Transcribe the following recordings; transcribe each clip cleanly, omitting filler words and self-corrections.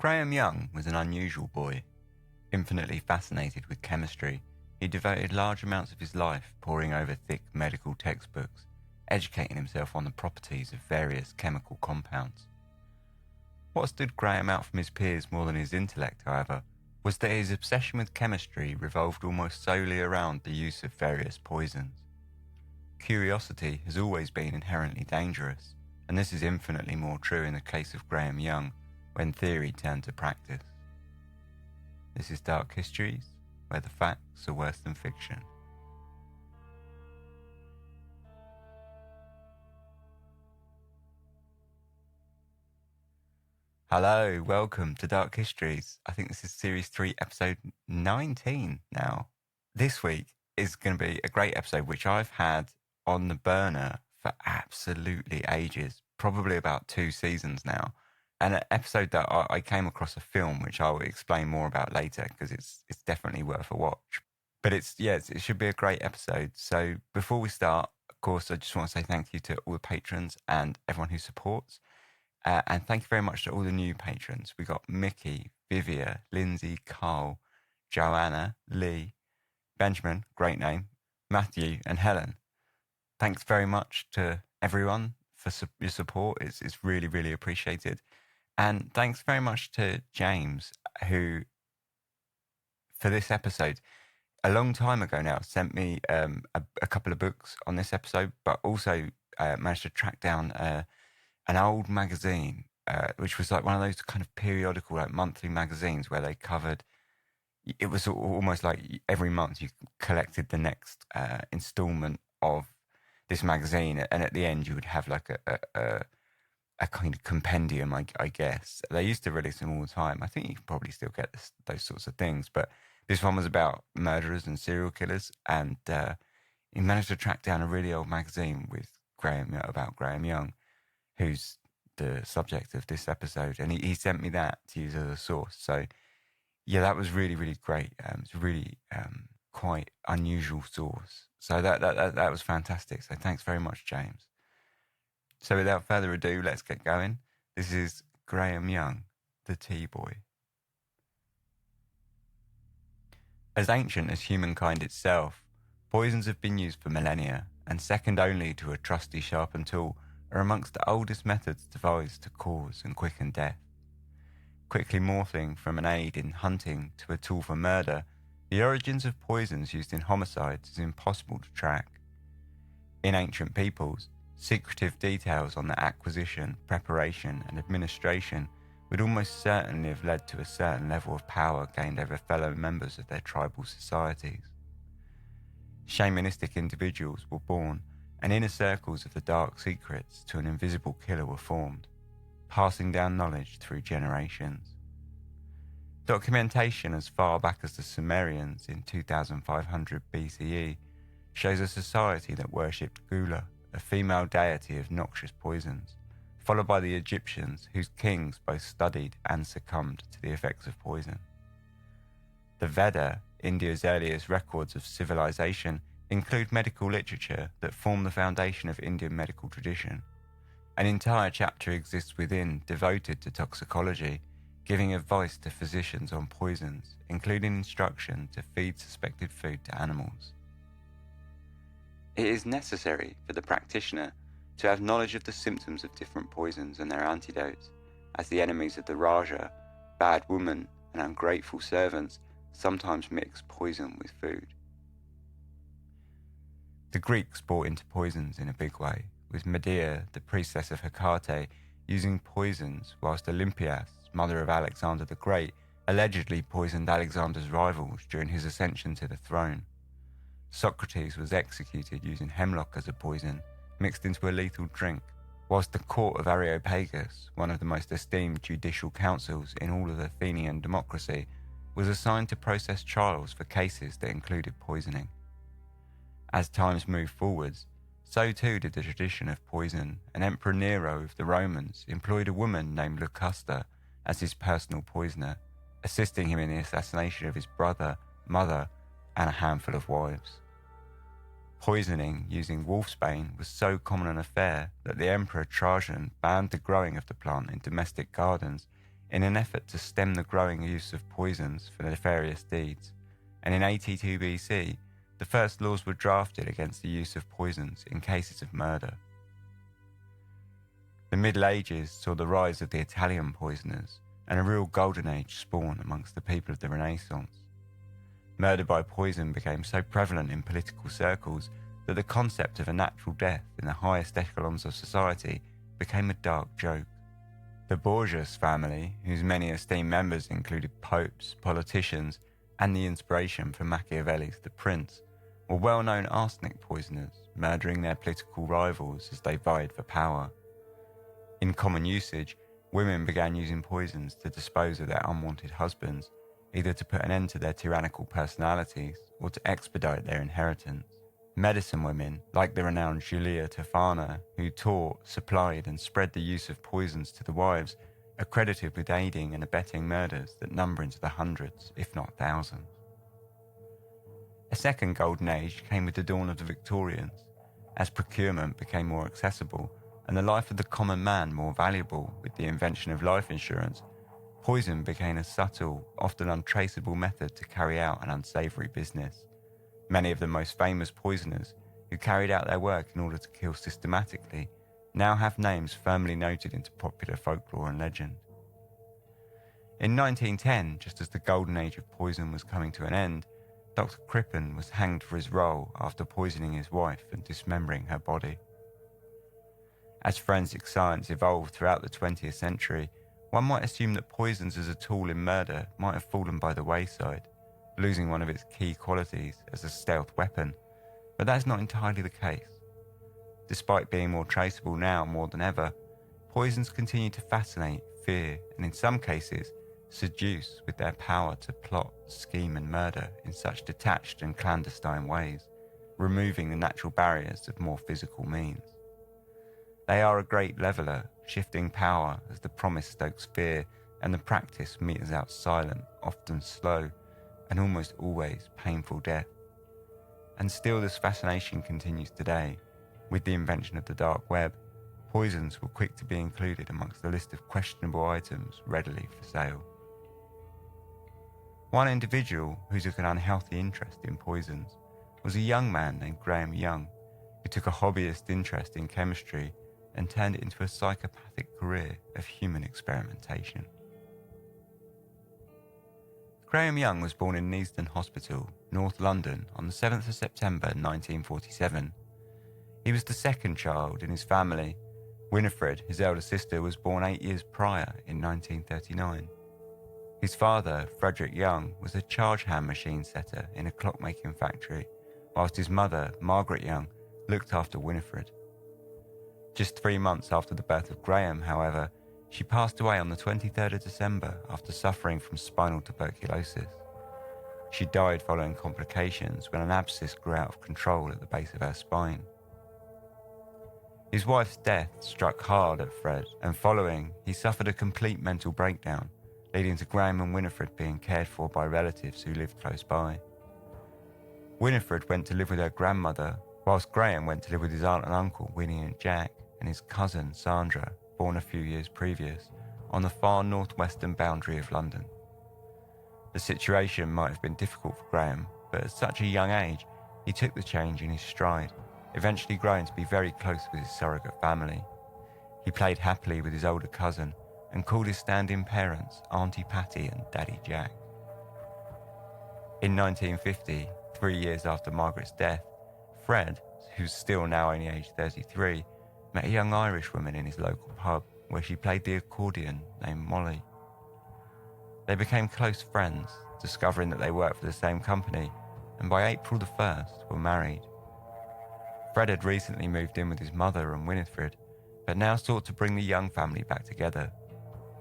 Graham Young was an unusual boy. Infinitely fascinated with chemistry, he devoted large amounts of his life poring over thick medical textbooks, educating himself on the properties of various chemical compounds. What stood Graham out from his peers more than his intellect, however, was that his obsession with chemistry revolved almost solely around the use of various poisons. Curiosity has always been inherently dangerous, and this is infinitely more true in the case of Graham Young when theory turned to practice. This is Dark Histories, where the facts are worse than fiction. Hello, welcome to Dark Histories. I think this is Series 3, Episode 19 now. This week is going to be a great episode, which I've had on the burner for absolutely ages, probably about 2 seasons now. And an episode that I came across a film, which I will explain more about later, because it's definitely worth a watch. But it should be a great episode. So before we start, of course, I just want to say thank you to all the patrons and everyone who supports. And thank you very much to all the new patrons. We got Mickey, Vivia, Lindsay, Carl, Joanna, Lee, Benjamin, great name, Matthew and Helen. Thanks very much to everyone for your support. It's really, really appreciated. And thanks very much to James, who, for this episode, a long time ago now, sent me a couple of books on this episode, but also managed to track down an old magazine, which was like one of those kind of periodical, like monthly magazines where they covered, it was almost like every month you collected the next installment of this magazine. And at the end you would have like a kind of compendium, I guess. They used to release them all the time. I think you can probably still get those sorts of things, but this one was about murderers and serial killers. And he managed to track down a really old magazine with about Graham Young, who's the subject of this episode, and he sent me that to use as a source. So yeah, that was really, really great. It's a really quite unusual source. So that was fantastic. So thanks very much, James. So without further ado, let's get going. This is Graham Young, the Tea Boy. As ancient as humankind itself, poisons have been used for millennia, and second only to a trusty sharpened tool, are amongst the oldest methods devised to cause and quicken death. Quickly morphing from an aid in hunting to a tool for murder, the origins of poisons used in homicides is impossible to track. In ancient peoples, secretive details on their acquisition, preparation, and administration would almost certainly have led to a certain level of power gained over fellow members of their tribal societies. Shamanistic individuals were born, and inner circles of the dark secrets to an invisible killer were formed, passing down knowledge through generations. Documentation as far back as the Sumerians in 2500 BCE shows a society that worshipped Gula, a female deity of noxious poisons, followed by the Egyptians, whose kings both studied and succumbed to the effects of poison. The Veda, India's earliest records of civilization, include medical literature that form the foundation of Indian medical tradition. An entire chapter exists within devoted to toxicology, giving advice to physicians on poisons, including instruction to feed suspected food to animals. It is necessary for the practitioner to have knowledge of the symptoms of different poisons and their antidotes, as the enemies of the Raja, bad women, and ungrateful servants sometimes mix poison with food. The Greeks brought into poisons in a big way, with Medea, the priestess of Hecate, using poisons, whilst Olympias, mother of Alexander the Great, allegedly poisoned Alexander's rivals during his ascension to the throne. Socrates was executed using hemlock as a poison, mixed into a lethal drink, whilst the court of Areopagus, one of the most esteemed judicial councils in all of Athenian democracy, was assigned to process trials for cases that included poisoning. As times moved forwards, so too did the tradition of poison, and Emperor Nero of the Romans employed a woman named Locusta as his personal poisoner, assisting him in the assassination of his brother, mother, and a handful of wives. Poisoning using wolfsbane was so common an affair that the Emperor Trajan banned the growing of the plant in domestic gardens in an effort to stem the growing use of poisons for nefarious deeds, and in 82 BC, the first laws were drafted against the use of poisons in cases of murder. The Middle Ages saw the rise of the Italian poisoners, and a real golden age spawned amongst the people of the Renaissance. Murder by poison became so prevalent in political circles that the concept of a natural death in the highest echelons of society became a dark joke. The Borgias family, whose many esteemed members included popes, politicians, and the inspiration for Machiavelli's The Prince, were well-known arsenic poisoners, murdering their political rivals as they vied for power. In common usage, women began using poisons to dispose of their unwanted husbands, either to put an end to their tyrannical personalities or to expedite their inheritance. Medicine women, like the renowned Julia Tofana, who taught, supplied and spread the use of poisons to the wives, are credited with aiding and abetting murders that number into the hundreds, if not thousands. A second golden age came with the dawn of the Victorians, as procurement became more accessible and the life of the common man more valuable with the invention of life insurance. Poison became a subtle, often untraceable method to carry out an unsavoury business. Many of the most famous poisoners, who carried out their work in order to kill systematically, now have names firmly noted into popular folklore and legend. In 1910, just as the golden age of poison was coming to an end, Dr. Crippen was hanged for his role after poisoning his wife and dismembering her body. As forensic science evolved throughout the 20th century, one might assume that poisons as a tool in murder might have fallen by the wayside, losing one of its key qualities as a stealth weapon, but that's not entirely the case. Despite being more traceable now more than ever, poisons continue to fascinate, fear, and in some cases, seduce with their power to plot, scheme and murder in such detached and clandestine ways, removing the natural barriers of more physical means. They are a great leveller, shifting power as the promise stokes fear and the practice meters out silent, often slow, and almost always painful death. And still this fascination continues today. With the invention of the dark web, poisons were quick to be included amongst the list of questionable items readily for sale. One individual who took an unhealthy interest in poisons was a young man named Graham Young, who took a hobbyist interest in chemistry and turned it into a psychopathic career of human experimentation. Graham Young was born in Neasden Hospital, North London, on the 7th of September 1947. He was the second child in his family. Winifred, his elder sister, was born 8 years prior in 1939. His father, Frederick Young, was a charge hand machine setter in a clockmaking factory, whilst his mother, Margaret Young, looked after Winifred. Just 3 months after the birth of Graham, however, she passed away on the 23rd of December after suffering from spinal tuberculosis. She died following complications when an abscess grew out of control at the base of her spine. His wife's death struck hard at Fred, and following, he suffered a complete mental breakdown, leading to Graham and Winifred being cared for by relatives who lived close by. Winifred went to live with her grandmother, whilst Graham went to live with his aunt and uncle, Winnie and Jack, and his cousin, Sandra, born a few years previous, on the far northwestern boundary of London. The situation might have been difficult for Graham, but at such a young age, he took the change in his stride, eventually growing to be very close with his surrogate family. He played happily with his older cousin and called his stand-in parents Auntie Patty and Daddy Jack. In 1950, 3 years after Margaret's death, Fred, who's still now only aged 33, met a young Irish woman in his local pub where she played the accordion named Molly. They became close friends, discovering that they worked for the same company, and by April the 1st were married. Fred had recently moved in with his mother and Winifred, but now sought to bring the Young family back together.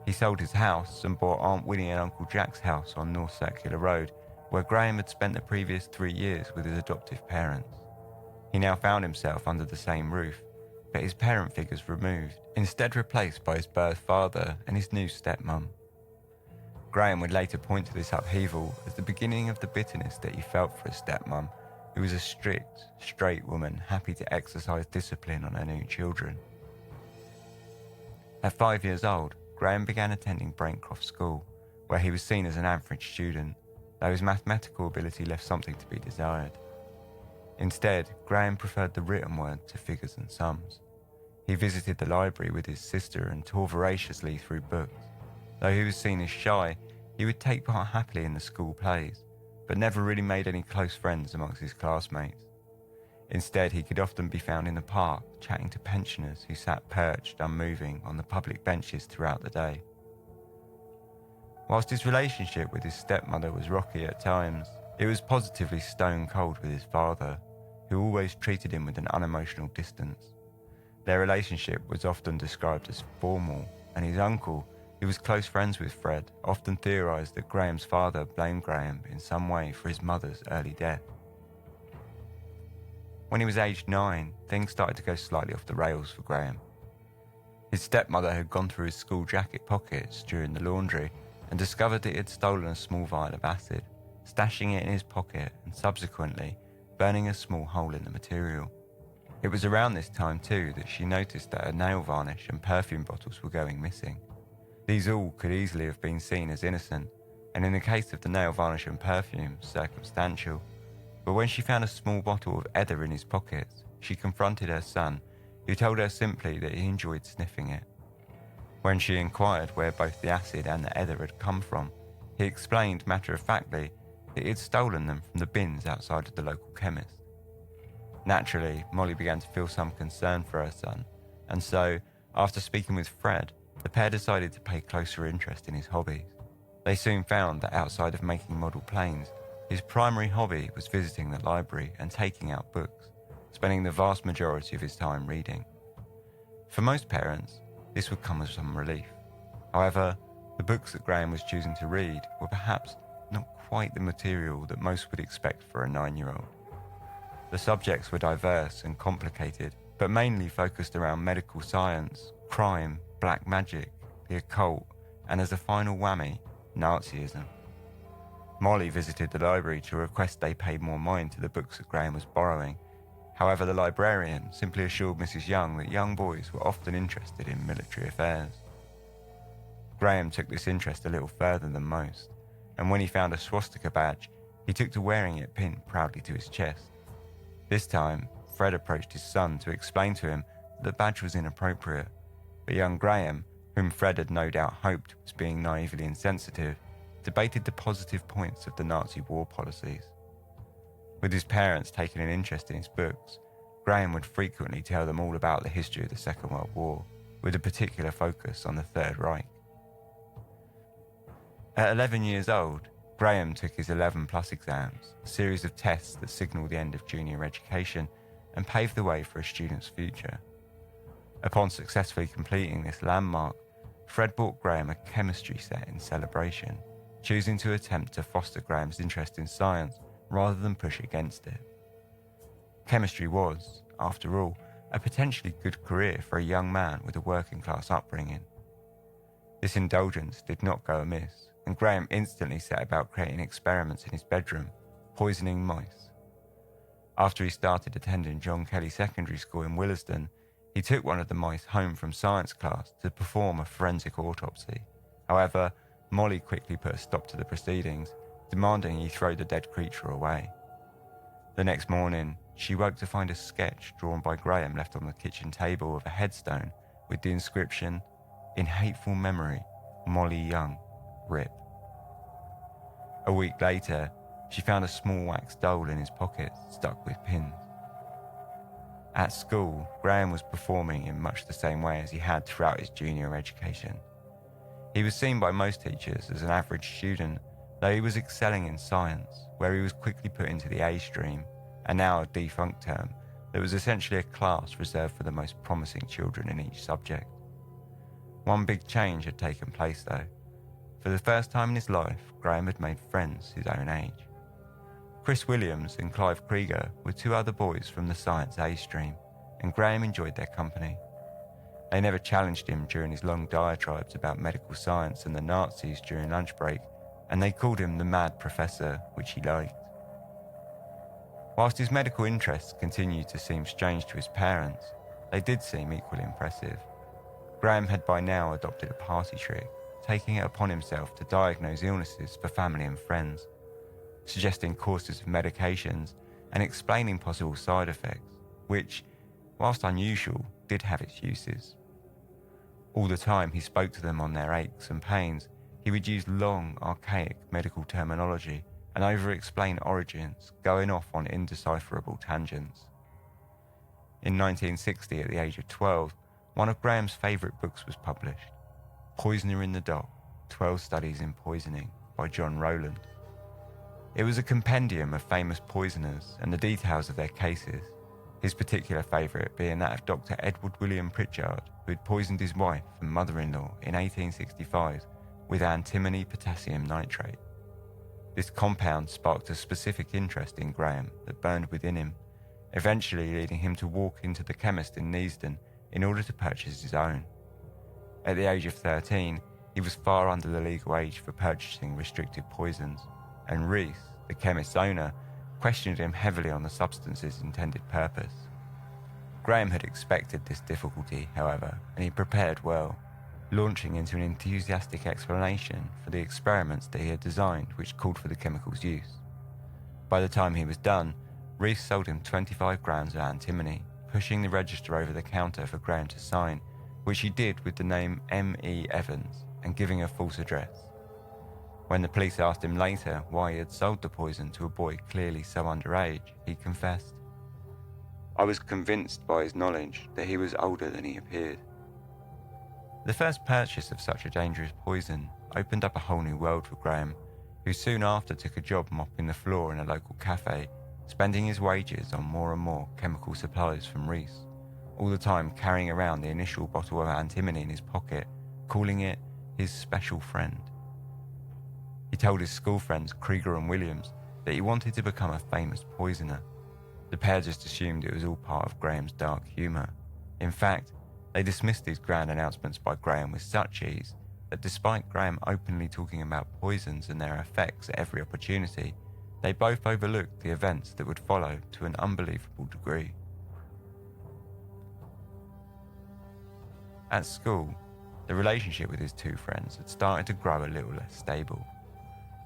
He sold his house and bought Aunt Winnie and Uncle Jack's house on North Circular Road, where Graham had spent the previous 3 years with his adoptive parents. He now found himself under the same roof, but his parent figures removed, instead replaced by his birth father and his new stepmom. Graham would later point to this upheaval as the beginning of the bitterness that he felt for his stepmom, who was a strict, straight woman happy to exercise discipline on her new children. At 5 years old, Graham began attending Braincroft School, where he was seen as an average student, though his mathematical ability left something to be desired. Instead, Graham preferred the written word to figures and sums. He visited the library with his sister and tore voraciously through books. Though he was seen as shy, he would take part happily in the school plays, but never really made any close friends amongst his classmates. Instead, he could often be found in the park chatting to pensioners who sat perched unmoving on the public benches throughout the day. Whilst his relationship with his stepmother was rocky at times, it was positively stone cold with his father, who always treated him with an unemotional distance. Their relationship was often described as formal, and his uncle, who was close friends with Fred, often theorised that Graham's father blamed Graham in some way for his mother's early death. When he was aged 9, things started to go slightly off the rails for Graham. His stepmother had gone through his school jacket pockets during the laundry and discovered that he had stolen a small vial of acid, stashing it in his pocket and subsequently burning a small hole in the material. It was around this time too that she noticed that her nail varnish and perfume bottles were going missing. These all could easily have been seen as innocent, and in the case of the nail varnish and perfume, circumstantial. But when she found a small bottle of ether in his pockets, she confronted her son, who told her simply that he enjoyed sniffing it. When she inquired where both the acid and the ether had come from, he explained matter-of-factly that he had stolen them from the bins outside of the local chemist. Naturally, Molly began to feel some concern for her son, and so, after speaking with Fred, the pair decided to pay closer interest in his hobbies. They soon found that outside of making model planes, his primary hobby was visiting the library and taking out books, spending the vast majority of his time reading. For most parents, this would come as some relief. However, the books that Graham was choosing to read were perhaps not quite the material that most would expect for a 9-year-old. The subjects were diverse and complicated, but mainly focused around medical science, crime, black magic, the occult, and as a final whammy, Nazism. Molly visited the library to request they pay more mind to the books that Graham was borrowing. However, the librarian simply assured Mrs. Young that young boys were often interested in military affairs. Graham took this interest a little further than most, and when he found a swastika badge, he took to wearing it pinned proudly to his chest. This time, Fred approached his son to explain to him that the badge was inappropriate, but young Graham, whom Fred had no doubt hoped was being naively insensitive, debated the positive points of the Nazi war policies. With his parents taking an interest in his books, Graham would frequently tell them all about the history of the Second World War, with a particular focus on the Third Reich. At 11 years old, Graham took his 11+ exams, a series of tests that signalled the end of junior education and paved the way for a student's future. Upon successfully completing this landmark, Fred bought Graham a chemistry set in celebration, choosing to attempt to foster Graham's interest in science rather than push against it. Chemistry was, after all, a potentially good career for a young man with a working-class upbringing. This indulgence did not go amiss, and Graham instantly set about creating experiments in his bedroom, poisoning mice. After he started attending John Kelly Secondary School in Willesden, he took one of the mice home from science class to perform a forensic autopsy. However, Molly quickly put a stop to the proceedings, demanding he throw the dead creature away. The next morning, she woke to find a sketch drawn by Graham left on the kitchen table of a headstone with the inscription, "In hateful memory, Molly Young, RIP." A week later, she found a small wax doll in his pocket stuck with pins. At school, Graham was performing in much the same way as he had throughout his junior education. He was seen by most teachers as an average student, though he was excelling in science, where he was quickly put into the A stream, a now defunct term that was essentially a class reserved for the most promising children in each subject. One big change had taken place though. For the first time in his life, Graham had made friends his own age. Chris Williams and Clive Krieger were two other boys from the Science A stream, and Graham enjoyed their company. They never challenged him during his long diatribes about medical science and the Nazis during lunch break, and they called him the Mad Professor, which he liked. Whilst his medical interests continued to seem strange to his parents, they did seem equally impressive. Graham had by now adopted a party trick, taking it upon himself to diagnose illnesses for family and friends, suggesting courses of medications and explaining possible side effects, which, whilst unusual, did have its uses. All the time he spoke to them on their aches and pains, he would use long, archaic medical terminology and over-explain origins, going off on indecipherable tangents. In 1960, at the age of 12, one of Graham's favourite books was published, Poisoner in the Dock, 12 Studies in Poisoning, by John Rowland. It was a compendium of famous poisoners and the details of their cases, his particular favourite being that of Dr. Edward William Pritchard, who had poisoned his wife and mother-in-law in 1865 with antimony potassium nitrate. This compound sparked a specific interest in Graham that burned within him, eventually leading him to walk into the chemist in Neasden in order to purchase his own. At the age of 13, he was far under the legal age for purchasing restricted poisons, and Rees, the chemist's owner, questioned him heavily on the substance's intended purpose. Graham had expected this difficulty, however, and he prepared well, launching into an enthusiastic explanation for the experiments that he had designed which called for the chemical's use. By the time he was done, Rees sold him 25 grams of antimony, pushing the register over the counter for Graham to sign, which he did with the name M.E. Evans and giving a false address. When the police asked him later why he had sold the poison to a boy clearly so underage, he confessed, "I was convinced by his knowledge that he was older than he appeared." The first purchase of such a dangerous poison opened up a whole new world for Graham, who soon after took a job mopping the floor in a local cafe, spending his wages on more and more chemical supplies from Rees, all the time carrying around the initial bottle of antimony in his pocket, calling it his special friend. He told his school friends Krieger and Williams that he wanted to become a famous poisoner. The pair just assumed it was all part of Graham's dark humour. In fact, they dismissed these grand announcements by Graham with such ease that despite Graham openly talking about poisons and their effects at every opportunity, they both overlooked the events that would follow to an unbelievable degree. At school, the relationship with his two friends had started to grow a little less stable.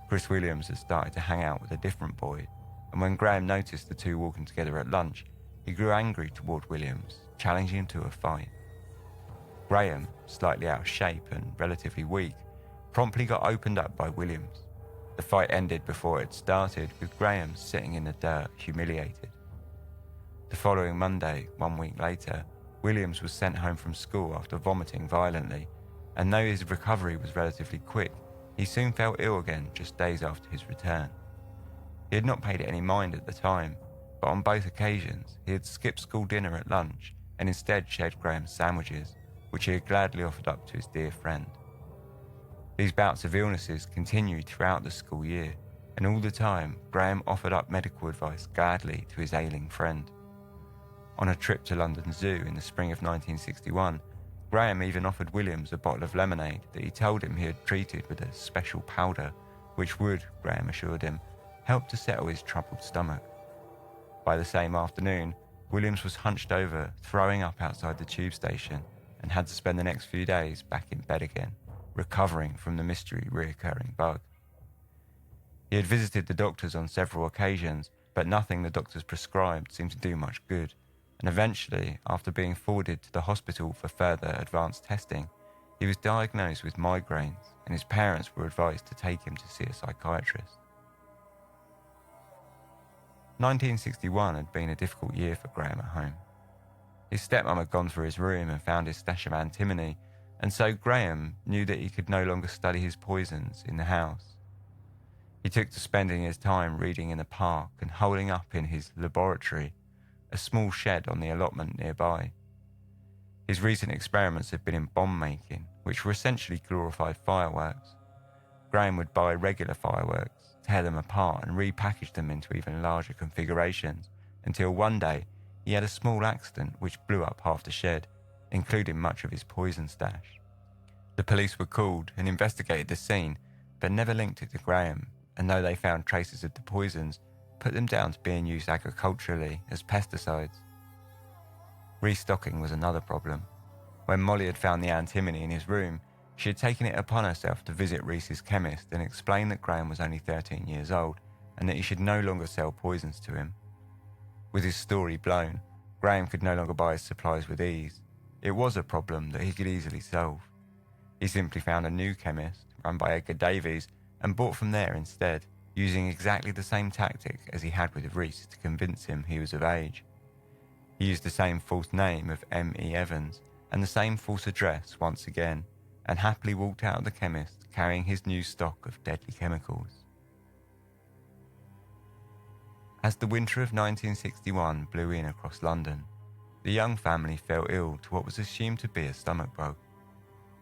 Chris Williams had started to hang out with a different boy, and when Graham noticed the two walking together at lunch, he grew angry toward Williams, challenging him to a fight. Graham, slightly out of shape and relatively weak, promptly got opened up by Williams. The fight ended before it started, with Graham sitting in the dirt, humiliated. The following Monday, 1 week later, Williams was sent home from school after vomiting violently, and though his recovery was relatively quick, he soon fell ill again just days after his return. He had not paid it any mind at the time, but on both occasions he had skipped school dinner at lunch and instead shared Graham's sandwiches, which he had gladly offered up to his dear friend. These bouts of illnesses continued throughout the school year, and all the time Graham offered up medical advice gladly to his ailing friend. On a trip to London Zoo in the spring of 1961, Graham even offered Williams a bottle of lemonade that he told him he had treated with a special powder, which would, Graham assured him, help to settle his troubled stomach. By the same afternoon, Williams was hunched over, throwing up outside the tube station, and had to spend the next few days back in bed again, recovering from the mystery reoccurring bug. He had visited the doctors on several occasions, but nothing the doctors prescribed seemed to do much good, and eventually, after being forwarded to the hospital for further advanced testing, he was diagnosed with migraines, and his parents were advised to take him to see a psychiatrist. 1961 had been a difficult year for Graham at home. His stepmom had gone through his room and found his stash of antimony, and so Graham knew that he could no longer study his poisons in the house. He took to spending his time reading in the park and holding up in his laboratory, a small shed on the allotment nearby. His recent experiments had been in bomb making, which were essentially glorified fireworks. Graham would buy regular fireworks, tear them apart and repackage them into even larger configurations, until one day he had a small accident which blew up half the shed, including much of his poison stash. The police were called and investigated the scene, but never linked it to Graham, and though they found traces of the poisons, put them down to being used agriculturally as pesticides. Restocking was another problem. When Molly had found the antimony in his room, she had taken it upon herself to visit Reese's chemist and explain that Graham was only 13 years old and that he should no longer sell poisons to him. With his story blown, Graham could no longer buy his supplies with ease. It was a problem that he could easily solve. He simply found a new chemist, run by Edgar Davies, and bought from there instead, using exactly the same tactic as he had with Reese to convince him he was of age. He used the same false name of M.E. Evans and the same false address once again, and happily walked out of the chemist carrying his new stock of deadly chemicals. As the winter of 1961 blew in across London, the young family fell ill to what was assumed to be a stomach bug.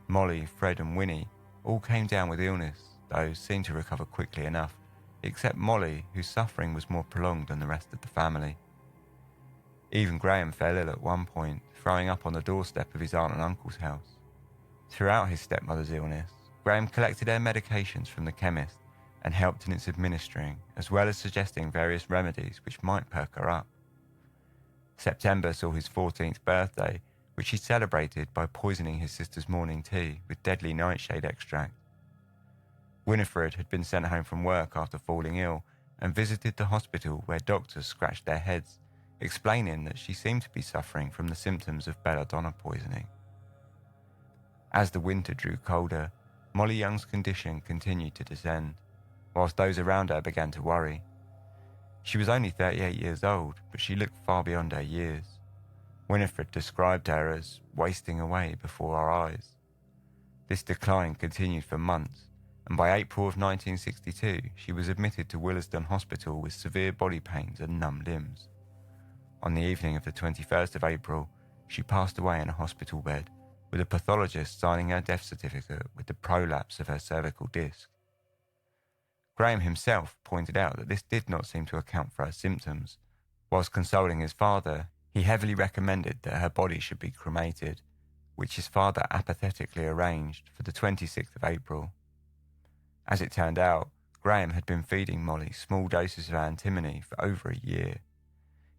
Molly, Fred and Winnie all came down with illness, though seemed to recover quickly enough, except Molly, whose suffering was more prolonged than the rest of the family. Even Graham fell ill at one point, throwing up on the doorstep of his aunt and uncle's house. Throughout his stepmother's illness, Graham collected her medications from the chemist and helped in its administering, as well as suggesting various remedies which might perk her up. September saw his 14th birthday, which he celebrated by poisoning his sister's morning tea with deadly nightshade extract. Winifred had been sent home from work after falling ill and visited the hospital where doctors scratched their heads, explaining that she seemed to be suffering from the symptoms of belladonna poisoning. As the winter drew colder, Molly Young's condition continued to descend, whilst those around her began to worry. She was only 38 years old, but she looked far beyond her years. Winifred described her as wasting away before our eyes. This decline continued for months, and by April of 1962 she was admitted to Willesden Hospital with severe body pains and numb limbs. On the evening of the 21st of April, she passed away in a hospital bed, with a pathologist signing her death certificate with the prolapse of her cervical disc. Graham himself pointed out that this did not seem to account for her symptoms. Whilst consoling his father, he heavily recommended that her body should be cremated, which his father apathetically arranged for the 26th of April. As it turned out, Graham had been feeding Molly small doses of antimony for over a year.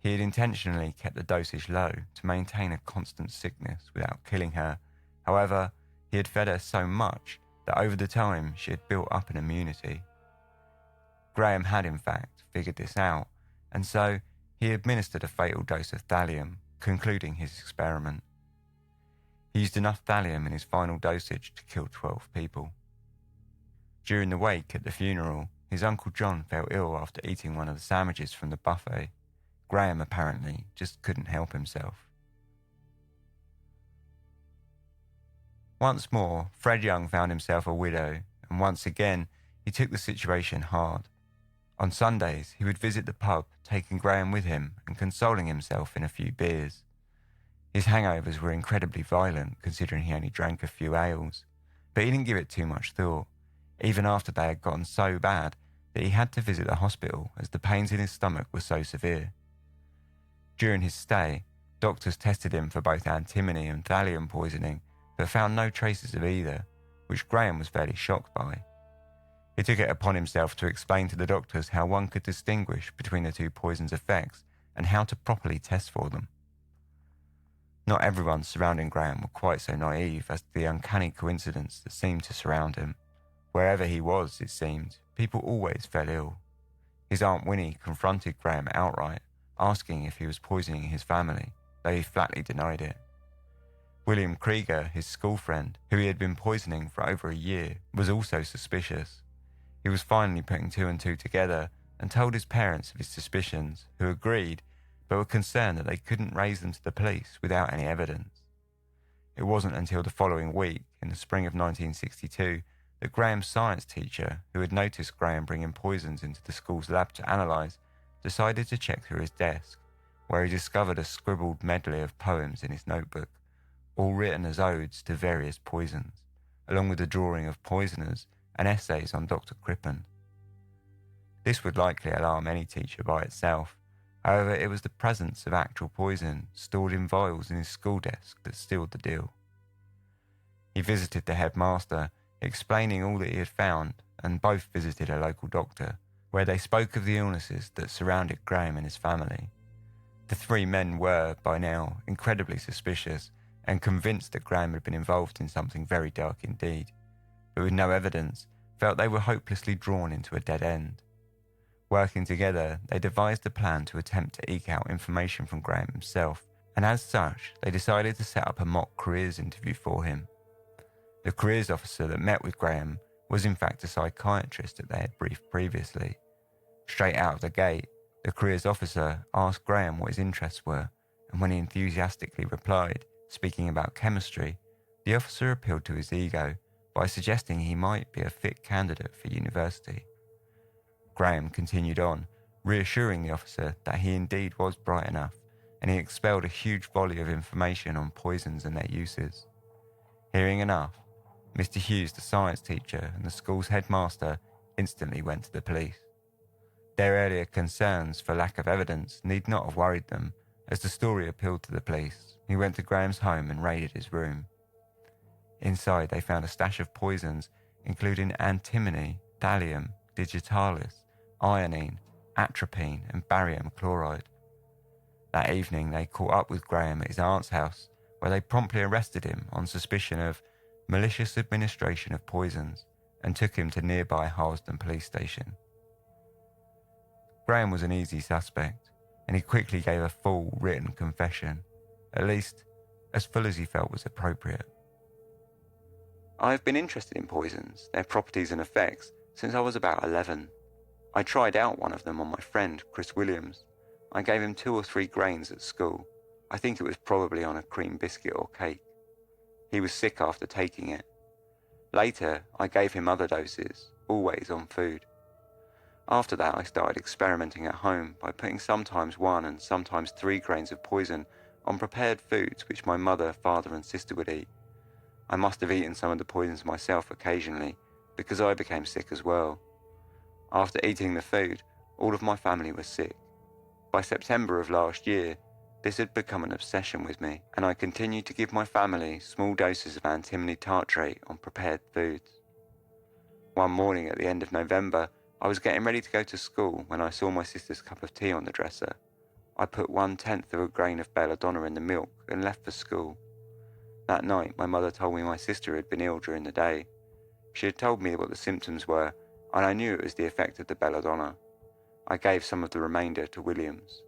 He had intentionally kept the dosage low to maintain a constant sickness without killing her. However, he had fed her so much that over the time she had built up an immunity. Graham had in fact figured this out, and so he administered a fatal dose of thallium, concluding his experiment. He used enough thallium in his final dosage to kill 12 people. During the wake at the funeral, his Uncle John fell ill after eating one of the sandwiches from the buffet. Graham apparently just couldn't help himself. Once more, Fred Young found himself a widow, and once again he took the situation hard. On Sundays, he would visit the pub, taking Graham with him and consoling himself in a few beers. His hangovers were incredibly violent, considering he only drank a few ales, but he didn't give it too much thought, even after they had gotten so bad that he had to visit the hospital as the pains in his stomach were so severe. During his stay, doctors tested him for both antimony and thallium poisoning, but found no traces of either, which Graham was fairly shocked by. He took it upon himself to explain to the doctors how one could distinguish between the two poisons' effects and how to properly test for them. Not everyone surrounding Graham were quite so naive as to the uncanny coincidence that seemed to surround him. Wherever he was, it seemed, people always fell ill. His Aunt Winnie confronted Graham outright, asking if he was poisoning his family, though he flatly denied it. William Krieger, his school friend, who he had been poisoning for over a year, was also suspicious. He was finally putting two and two together and told his parents of his suspicions, who agreed, but were concerned that they couldn't raise them to the police without any evidence. It wasn't until the following week, in the spring of 1962, that Graham's science teacher, who had noticed Graham bringing poisons into the school's lab to analyse, decided to check through his desk, where he discovered a scribbled medley of poems in his notebook, all written as odes to various poisons, along with a drawing of poisoners and essays on Dr. Crippen. This would likely alarm any teacher by itself. However, it was the presence of actual poison stored in vials in his school desk that sealed the deal. He visited the headmaster, explaining all that he had found, and both visited a local doctor, where they spoke of the illnesses that surrounded Graham and his family. The three men were, by now, incredibly suspicious, and convinced that Graham had been involved in something very dark indeed, but with no evidence, felt they were hopelessly drawn into a dead end. Working together, they devised a plan to attempt to eke out information from Graham himself, and as such, they decided to set up a mock careers interview for him. The careers officer that met with Graham was in fact a psychiatrist that they had briefed previously. Straight out of the gate, the careers officer asked Graham what his interests were, and when he enthusiastically replied, speaking about chemistry, the officer appealed to his ego by suggesting he might be a fit candidate for university. Graham continued on, reassuring the officer that he indeed was bright enough, and he expelled a huge volley of information on poisons and their uses. Hearing enough, Mr. Hughes, the science teacher, and the school's headmaster instantly went to the police. Their earlier concerns for lack of evidence need not have worried them, as the story appealed to the police, who went to Graham's home and raided his room. Inside, they found a stash of poisons, including antimony, thallium, digitalis, ironine, atropine, and barium chloride. That evening, they caught up with Graham at his aunt's house, where they promptly arrested him on suspicion of malicious administration of poisons and took him to nearby Holden police station. Graham was an easy suspect, and he quickly gave a full written confession, at least as full as he felt was appropriate. I have been interested in poisons, their properties and effects, since I was about 11. I tried out one of them on my friend, Chris Williams. I gave him 2 or 3 grains at school. I think it was probably on a cream biscuit or cake. He was sick after taking it. Later, I gave him other doses, always on food. After that, I started experimenting at home by putting sometimes 1 and sometimes 3 grains of poison on prepared foods which my mother, father and sister would eat. I must have eaten some of the poisons myself occasionally, because I became sick as well. After eating the food, all of my family was sick. By September of last year, this had become an obsession with me, and I continued to give my family small doses of antimony tartrate on prepared foods. One morning at the end of November, I was getting ready to go to school when I saw my sister's cup of tea on the dresser. I put 1/10 of a grain of belladonna in the milk and left for school. That night, my mother told me my sister had been ill during the day. She had told me what the symptoms were, and I knew it was the effect of the belladonna. I gave some of the remainder to Williams.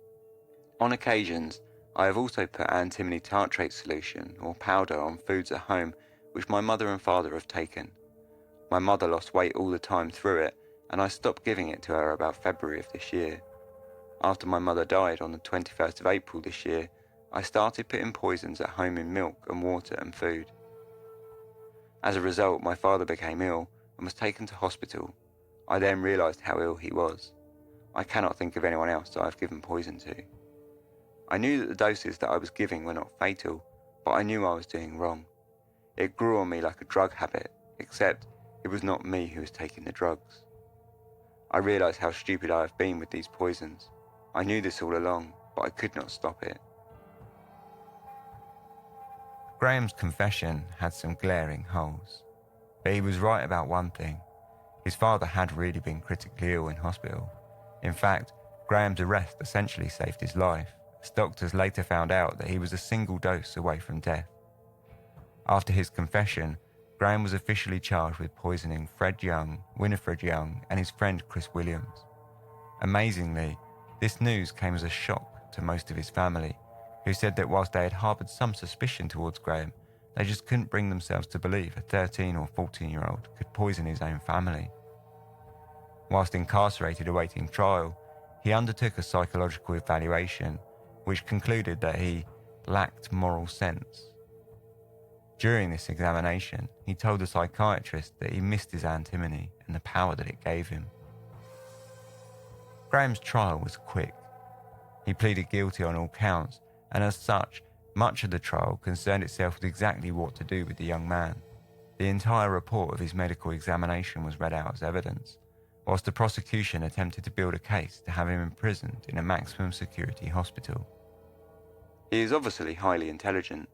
On occasions, I have also put antimony tartrate solution or powder on foods at home which my mother and father have taken. My mother lost weight all the time through it, and I stopped giving it to her about February of this year. After my mother died on the 21st of April this year, I started putting poisons at home in milk and water and food. As a result, my father became ill and was taken to hospital. I then realised how ill he was. I cannot think of anyone else that I have given poison to. I knew that the doses that I was giving were not fatal, but I knew I was doing wrong. It grew on me like a drug habit, except it was not me who was taking the drugs. I realised how stupid I have been with these poisons. I knew this all along, but I could not stop it. Graham's confession had some glaring holes, but he was right about one thing. His father had really been critically ill in hospital. In fact, Graham's arrest essentially saved his life, as doctors later found out that he was a single dose away from death. After his confession, Graham was officially charged with poisoning Fred Young, Winifred Young, and his friend Chris Williams. Amazingly, this news came as a shock to most of his family, who said that whilst they had harboured some suspicion towards Graham, they just couldn't bring themselves to believe a 13 or 14-year-old could poison his own family. Whilst incarcerated awaiting trial, he undertook a psychological evaluation, which concluded that he lacked moral sense. During this examination, he told the psychiatrist that he missed his antimony and the power that it gave him. Graham's trial was quick. He pleaded guilty on all counts, and as such, much of the trial concerned itself with exactly what to do with the young man. The entire report of his medical examination was read out as evidence, whilst the prosecution attempted to build a case to have him imprisoned in a maximum security hospital. He is obviously highly intelligent,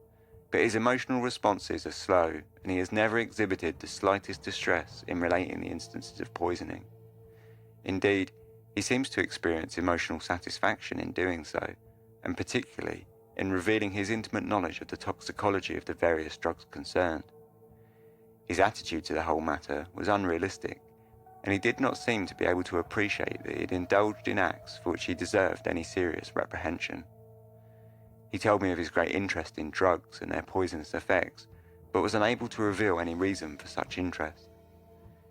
but his emotional responses are slow, and he has never exhibited the slightest distress in relating the instances of poisoning. Indeed, he seems to experience emotional satisfaction in doing so, and particularly in revealing his intimate knowledge of the toxicology of the various drugs concerned. His attitude to the whole matter was unrealistic, and he did not seem to be able to appreciate that he had indulged in acts for which he deserved any serious reprehension. He told me of his great interest in drugs and their poisonous effects, but was unable to reveal any reason for such interest.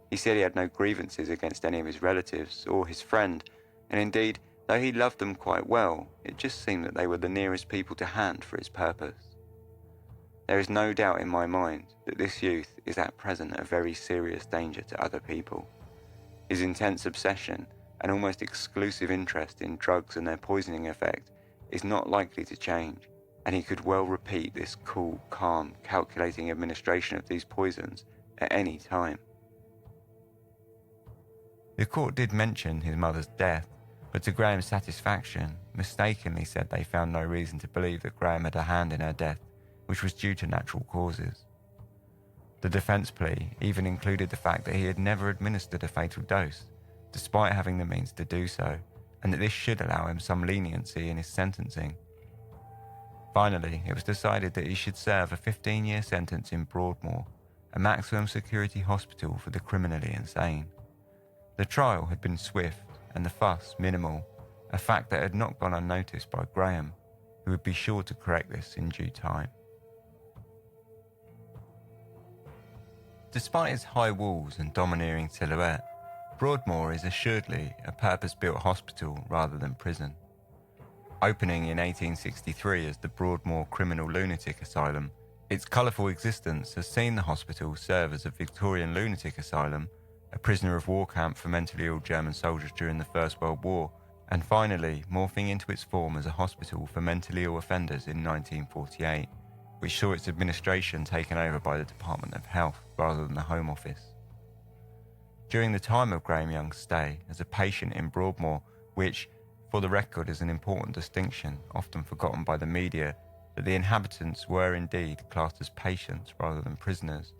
He said he had no grievances against any of his relatives or his friend, and indeed, though he loved them quite well, it just seemed that they were the nearest people to hand for his purpose. There is no doubt in my mind that this youth is at present a very serious danger to other people. His intense obsession and almost exclusive interest in drugs and their poisoning effect is not likely to change, and he could well repeat this cool, calm, calculating administration of these poisons at any time. The court did mention his mother's death, but to Graham's satisfaction, mistakenly said they found no reason to believe that Graham had a hand in her death, which was due to natural causes. The defence plea even included the fact that he had never administered a fatal dose, despite having the means to do so, and that this should allow him some leniency in his sentencing. Finally, it was decided that he should serve a 15-year sentence in Broadmoor, a maximum security hospital for the criminally insane. The trial had been swift and the fuss minimal, a fact that had not gone unnoticed by Graham, who would be sure to correct this in due time. Despite its high walls and domineering silhouette, Broadmoor is assuredly a purpose-built hospital rather than prison. Opening in 1863 as the Broadmoor Criminal Lunatic Asylum, its colourful existence has seen the hospital serve as a Victorian lunatic asylum, a prisoner of war camp for mentally ill German soldiers during the First World War, and finally morphing into its form as a hospital for mentally ill offenders in 1948, which saw its administration taken over by the Department of Health rather than the Home Office. During the time of Graham Young's stay as a patient in Broadmoor, which, for the record, is an important distinction often forgotten by the media, that the inhabitants were indeed classed as patients rather than prisoners,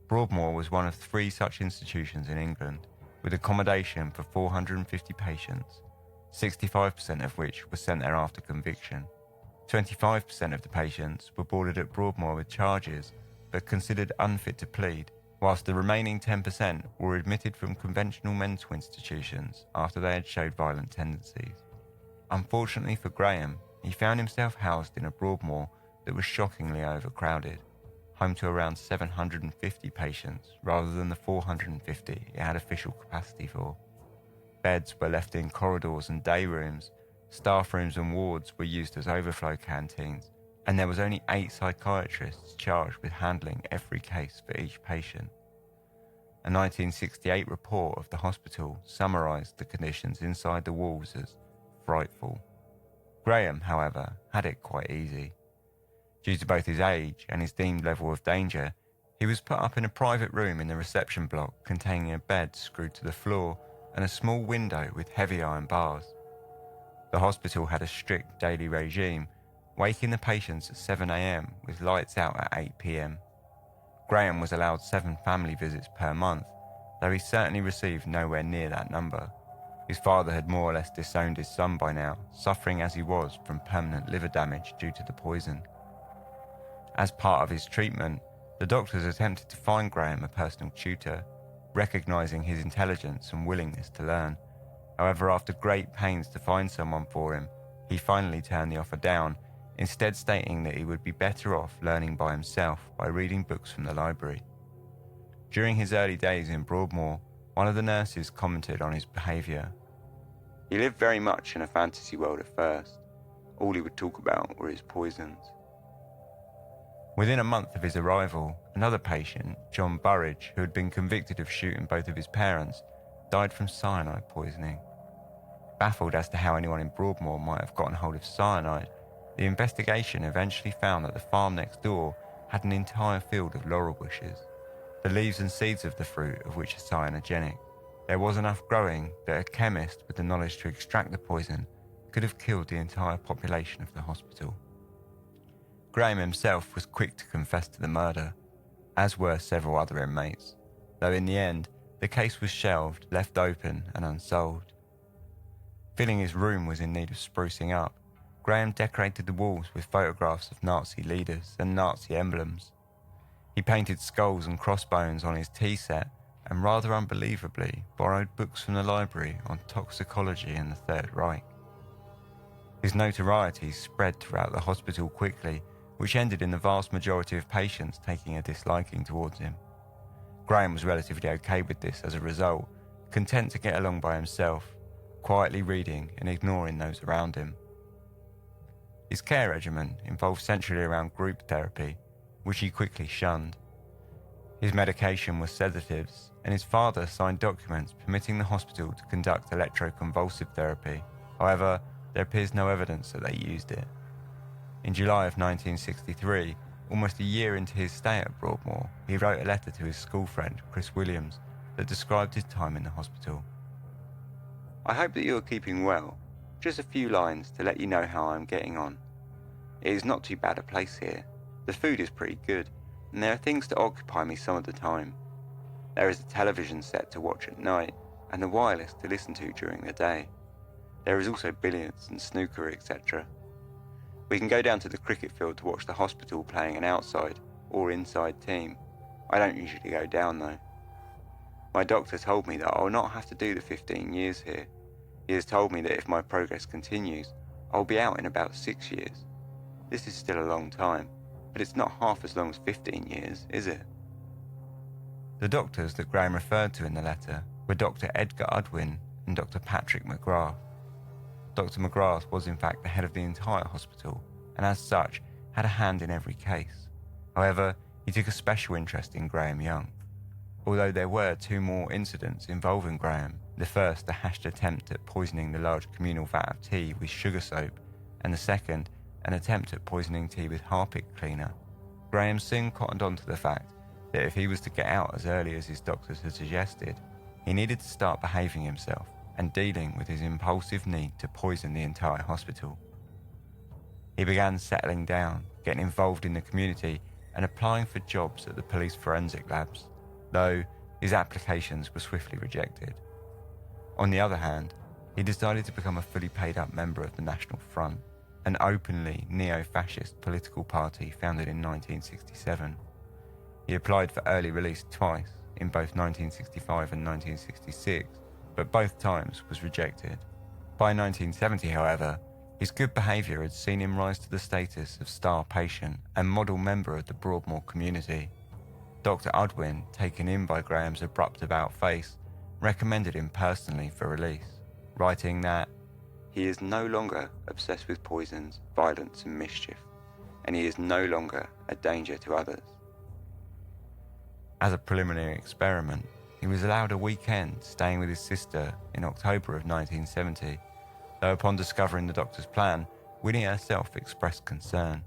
Broadmoor was one of 3 such institutions in England, with accommodation for 450 patients, 65% of which were sent there after conviction. 25% of the patients were boarded at Broadmoor with charges, but considered unfit to plead, whilst the remaining 10% were admitted from conventional mental institutions after they had showed violent tendencies. Unfortunately for Graham, he found himself housed in a Broadmoor that was shockingly overcrowded, home to around 750 patients rather than the 450 it had official capacity for. Beds were left in corridors and day rooms, staff rooms and wards were used as overflow canteens, and there was only 8 psychiatrists charged with handling every case for each patient. A 1968 report of the hospital summarised the conditions inside the walls as frightful. Graham, however, had it quite easy. Due to both his age and his deemed level of danger, he was put up in a private room in the reception block containing a bed screwed to the floor and a small window with heavy iron bars. The hospital had a strict daily regime, waking the patients at 7 a.m. with lights out at 8 p.m. Graham was allowed 7 family visits per month, though he certainly received nowhere near that number. His father had more or less disowned his son by now, suffering as he was from permanent liver damage due to the poison. As part of his treatment, the doctors attempted to find Graham a personal tutor, recognising his intelligence and willingness to learn. However, after great pains to find someone for him, he finally turned the offer down, instead stating that he would be better off learning by himself by reading books from the library. During his early days in Broadmoor, one of the nurses commented on his behaviour. He lived very much in a fantasy world at first. All he would talk about were his poisons. Within a month of his arrival, another patient, John Burridge, who had been convicted of shooting both of his parents, died from cyanide poisoning. Baffled as to how anyone in Broadmoor might have gotten hold of cyanide, the investigation eventually found that the farm next door had an entire field of laurel bushes, the leaves and seeds of the fruit of which are cyanogenic. There was enough growing that a chemist with the knowledge to extract the poison could have killed the entire population of the hospital. Graham himself was quick to confess to the murder, as were several other inmates, though in the end, the case was shelved, left open and unsolved. Feeling his room was in need of sprucing up, Graham decorated the walls with photographs of Nazi leaders and Nazi emblems. He painted skulls and crossbones on his tea set and rather unbelievably borrowed books from the library on toxicology and the Third Reich. His notoriety spread throughout the hospital quickly, which ended in the vast majority of patients taking a disliking towards him. Graham was relatively okay with this as a result, content to get along by himself, quietly reading and ignoring those around him. His care regimen involved centrally around group therapy, which he quickly shunned. His medication was sedatives, and his father signed documents permitting the hospital to conduct electroconvulsive therapy. However, there appears no evidence that they used it. In July of 1963, almost a year into his stay at Broadmoor, he wrote a letter to his school friend, Chris Williams, that described his time in the hospital. "I hope that you are keeping well. Just a few lines to let you know how I am getting on. It is not too bad a place here. The food is pretty good, and there are things to occupy me some of the time. There is a television set to watch at night, and the wireless to listen to during the day. There is also billiards and snooker, etc. We can go down to the cricket field to watch the hospital playing an outside or inside team. I don't usually go down though. My doctor told me that I will not have to do the 15 years here. He has told me that if my progress continues, I will be out in about 6 years. This is still a long time, but it's not half as long as 15 years, is it?" The doctors that Graham referred to in the letter were Dr. Edgar Udwin and Dr. Patrick McGrath. Dr. McGrath was in fact the head of the entire hospital, and as such had a hand in every case. However, he took a special interest in Graham Young. Although there were 2 more incidents involving Graham, the first a hashed attempt at poisoning the large communal vat of tea with sugar soap, and the second an attempt at poisoning tea with Harpic cleaner, Graham soon cottoned on to the fact that if he was to get out as early as his doctors had suggested, he needed to start behaving himself and dealing with his impulsive need to poison the entire hospital. He began settling down, getting involved in the community, and applying for jobs at the police forensic labs, though his applications were swiftly rejected. On the other hand, he decided to become a fully paid-up member of the National Front, an openly neo-fascist political party founded in 1967. He applied for early release twice, in both 1965 and 1966, but both times was rejected. By 1970, however, his good behaviour had seen him rise to the status of star patient and model member of the Broadmoor community. Dr. Udwin, taken in by Graham's abrupt about-face, recommended him personally for release, writing that he is no longer obsessed with poisons, violence and mischief, and he is no longer a danger to others. As a preliminary experiment, he was allowed a weekend staying with his sister in October of 1970, though upon discovering the doctor's plan, Winnie herself expressed concern.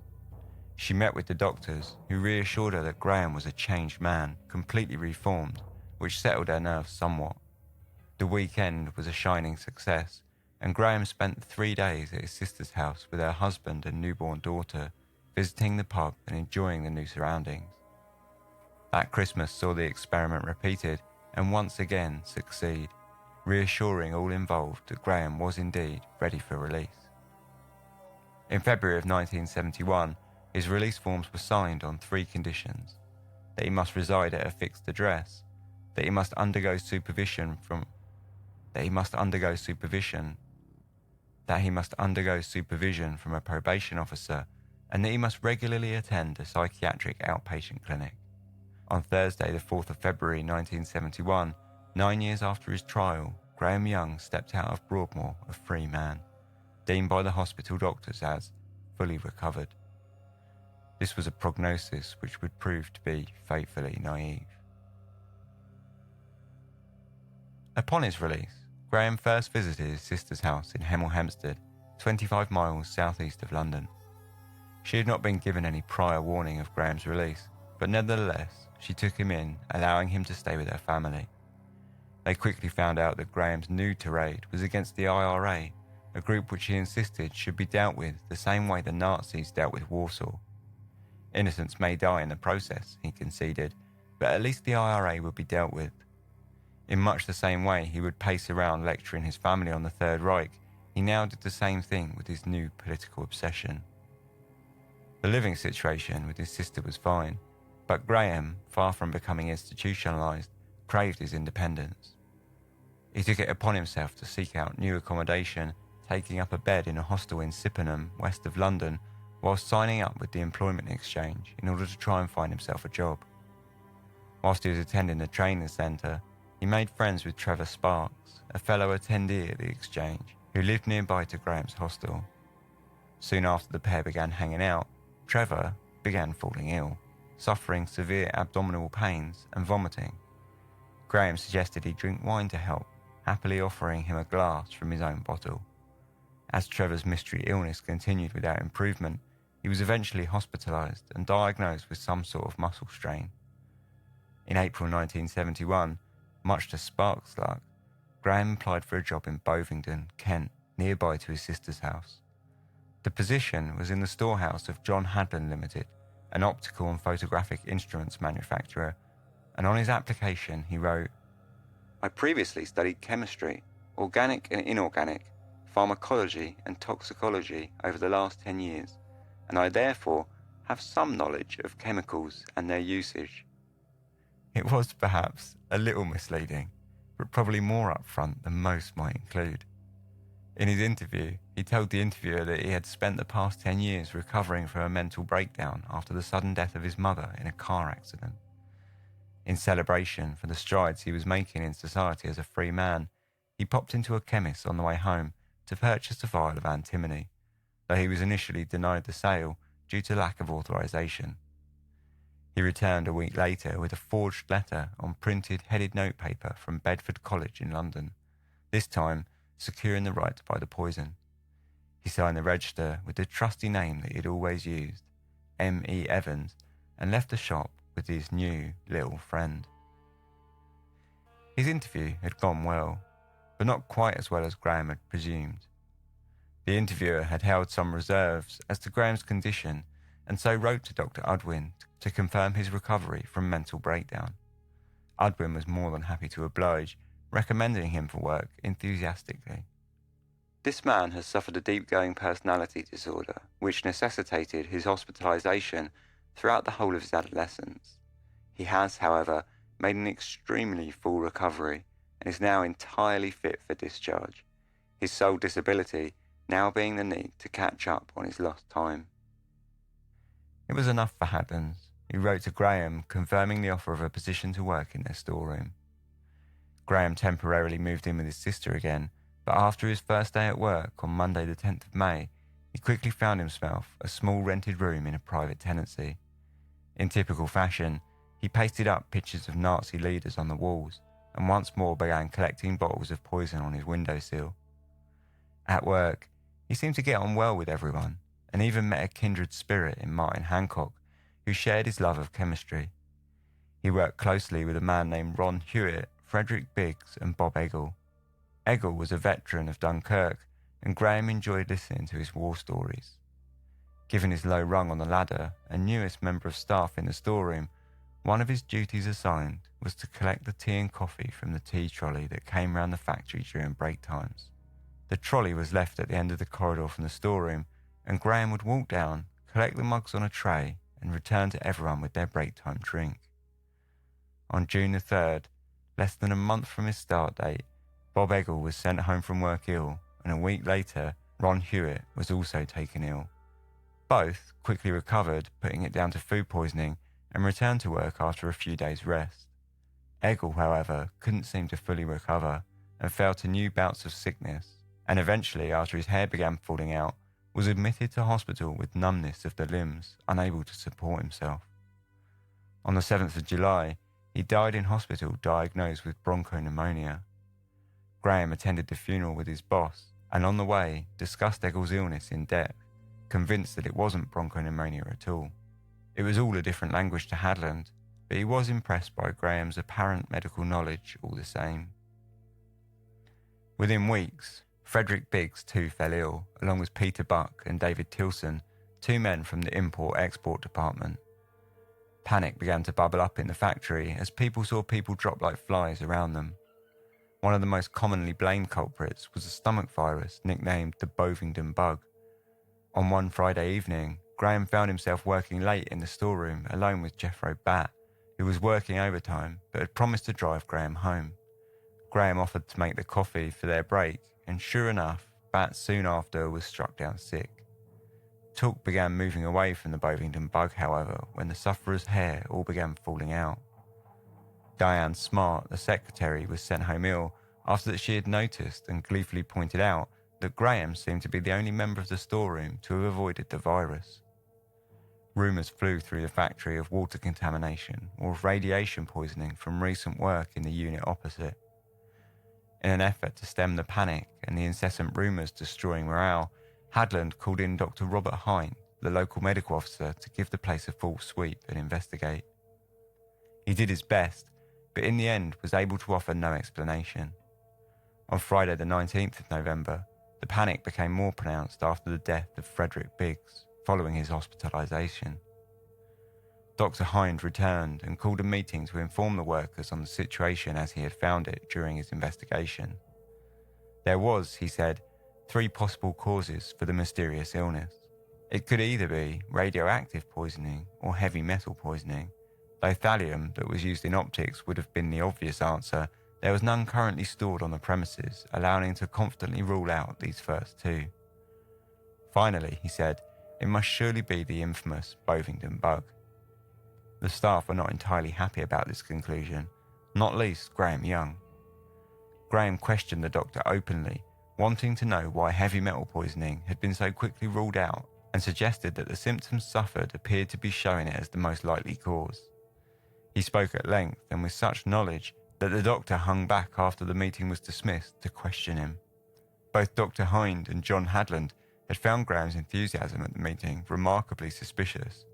She met with the doctors, who reassured her that Graham was a changed man, completely reformed, which settled her nerves somewhat. The weekend was a shining success, and Graham spent 3 days at his sister's house with her husband and newborn daughter, visiting the pub and enjoying the new surroundings. That Christmas saw the experiment repeated and once again succeed, reassuring all involved that Graham was indeed ready for release. In February of 1971, his release forms were signed on 3 conditions: that he must reside at a fixed address, that he must undergo supervision from a probation officer, and that he must regularly attend a psychiatric outpatient clinic. On Thursday, the 4th of February 1971, 9 years after his trial, Graham Young stepped out of Broadmoor a free man, deemed by the hospital doctors as fully recovered. This was a prognosis which would prove to be fatefully naive. Upon his release, Graham first visited his sister's house in Hemel Hempstead, 25 miles southeast of London. She had not been given any prior warning of Graham's release, but nevertheless, she took him in, allowing him to stay with her family. They quickly found out that Graham's new tirade was against the IRA, a group which he insisted should be dealt with the same way the Nazis dealt with Warsaw. Innocents may die in the process, he conceded, but at least the IRA would be dealt with. In much the same way he would pace around lecturing his family on the Third Reich, he now did the same thing with his new political obsession. The living situation with his sister was fine, but Graham, far from becoming institutionalised, craved his independence. He took it upon himself to seek out new accommodation, taking up a bed in a hostel in Sippenham, west of London, whilst signing up with the Employment Exchange in order to try and find himself a job. Whilst he was attending the training centre, he made friends with Trevor Sparks, a fellow attendee at the Exchange, who lived nearby to Graham's hostel. Soon after the pair began hanging out, Trevor began falling ill, suffering severe abdominal pains and vomiting. Graham suggested he drink wine to help, happily offering him a glass from his own bottle. As Trevor's mystery illness continued without improvement, he was eventually hospitalised and diagnosed with some sort of muscle strain. In April 1971, much to Sparks' luck, Graham applied for a job in Bovington, Kent, nearby to his sister's house. The position was in the storehouse of John Hadland Limited, an optical and photographic instruments manufacturer, and on his application he wrote, "I previously studied chemistry, organic and inorganic, pharmacology and toxicology over the last 10 years, and I therefore have some knowledge of chemicals and their usage." It was perhaps a little misleading, but probably more upfront than most might include. In his interview, he told the interviewer that he had spent the past 10 years recovering from a mental breakdown after the sudden death of his mother in a car accident. In celebration for the strides he was making in society as a free man, he popped into a chemist's on the way home to purchase a vial of antimony, though he was initially denied the sale due to lack of authorization. He returned a week later with a forged letter on printed headed notepaper from Bedford College in London, this time securing the right to buy the poison. He signed the register with the trusty name that he had always used, M.E. Evans, and left the shop with his new little friend. His interview had gone well, but not quite as well as Graham had presumed. The interviewer had held some reserves as to Graham's condition and so wrote to Dr. Udwin to confirm his recovery from mental breakdown. Udwin was more than happy to oblige, recommending him for work enthusiastically. "This man has suffered a deep-going personality disorder, which necessitated his hospitalisation throughout the whole of his adolescence. He has, however, made an extremely full recovery and is now entirely fit for discharge, his sole disability now being the need to catch up on his lost time." It was enough for Hadlands, who wrote to Graham confirming the offer of a position to work in their storeroom. Graham temporarily moved in with his sister again, but after his first day at work on Monday the 10th of May, he quickly found himself a small rented room in a private tenancy. In typical fashion, he pasted up pictures of Nazi leaders on the walls and once more began collecting bottles of poison on his windowsill. At work, he seemed to get on well with everyone, and even met a kindred spirit in Martin Hancock, who shared his love of chemistry. He worked closely with a man named Ron Hewitt, Frederick Biggs and Bob Eggle. Eggle was a veteran of Dunkirk, and Graham enjoyed listening to his war stories. Given his low rung on the ladder and newest member of staff in the storeroom, one of his duties assigned was to collect the tea and coffee from the tea trolley that came round the factory during break times. The trolley was left at the end of the corridor from the storeroom, and Graham would walk down, collect the mugs on a tray, and return to everyone with their break time drink. On June the 3rd, less than a month from his start date, Bob Eggle was sent home from work ill, and a week later, Ron Hewitt was also taken ill. Both quickly recovered, putting it down to food poisoning, and returned to work after a few days' rest. Eggle, however, couldn't seem to fully recover and fell to new bouts of sickness, and eventually, after his hair began falling out, was admitted to hospital with numbness of the limbs, unable to support himself. On the 7th of July, he died in hospital diagnosed with bronchopneumonia. Graham attended the funeral with his boss, and on the way discussed Eggle's illness in depth, convinced that it wasn't bronchopneumonia at all. It was all a different language to Hadland, but he was impressed by Graham's apparent medical knowledge all the same. Within weeks, Frederick Biggs too fell ill, along with Peter Buck and David Tilson, two men from the import-export department. Panic began to bubble up in the factory as people saw people drop like flies around them. One of the most commonly blamed culprits was a stomach virus nicknamed the Bovington Bug. On one Friday evening, Graham found himself working late in the storeroom alone with Jethro Batt, who was working overtime but had promised to drive Graham home. Graham offered to make the coffee for their break, and sure enough, Batt soon after was struck down sick. Talk began moving away from the Bovington Bug, however, when the sufferer's hair all began falling out. Diane Smart, the secretary, was sent home ill after that she had noticed and gleefully pointed out that Graham seemed to be the only member of the storeroom to have avoided the virus. Rumours flew through the factory of water contamination or of radiation poisoning from recent work in the unit opposite. In an effort to stem the panic and the incessant rumours destroying morale, Hadland called in Dr. Robert Hind, the local medical officer, to give the place a full sweep and investigate. He did his best, but in the end was able to offer no explanation. On Friday the 19th of November, the panic became more pronounced after the death of Frederick Biggs, following his hospitalisation. Dr. Hind returned and called a meeting to inform the workers on the situation as he had found it during his investigation. There was, he said, 3 possible causes for the mysterious illness. It could either be radioactive poisoning or heavy metal poisoning. Though thallium that was used in optics would have been the obvious answer, there was none currently stored on the premises, allowing him to confidently rule out these first 2. Finally, he said, it must surely be the infamous Bovington Bug. The staff were not entirely happy about this conclusion, not least Graham Young. Graham questioned the doctor openly, wanting to know why heavy metal poisoning had been so quickly ruled out, and suggested that the symptoms suffered appeared to be showing it as the most likely cause. He spoke at length and with such knowledge that the doctor hung back after the meeting was dismissed to question him. Both Dr. Hind and John Hadland had found Graham's enthusiasm at the meeting remarkably suspicious,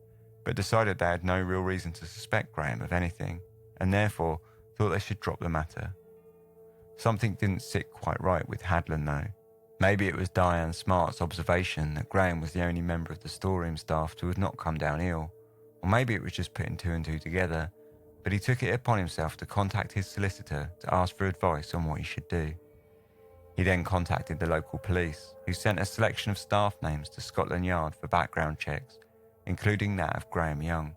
but decided they had no real reason to suspect Graham of anything, and therefore thought they should drop the matter. Something didn't sit quite right with Hadland though. Maybe it was Diane Smart's observation that Graham was the only member of the storeroom staff to have not come down ill, or maybe it was just putting 2 and 2 together, but he took it upon himself to contact his solicitor to ask for advice on what he should do. He then contacted the local police, who sent a selection of staff names to Scotland Yard for background checks, including that of Graham Young.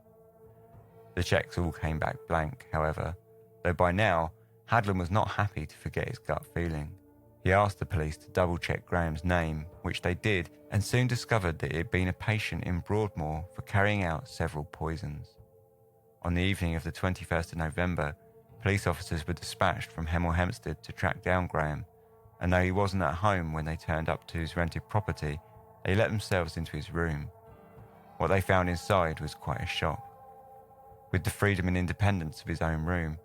The checks all came back blank, however, though by now, Hadland was not happy to forget his gut feeling. He asked the police to double-check Graham's name, which they did, and soon discovered that he had been a patient in Broadmoor for carrying out several poisons. On the evening of the 21st of November, police officers were dispatched from Hemel Hempstead to track down Graham, and though he wasn't at home when they turned up to his rented property, they let themselves into his room. What they found inside was quite a shock. With the freedom and independence of his own room,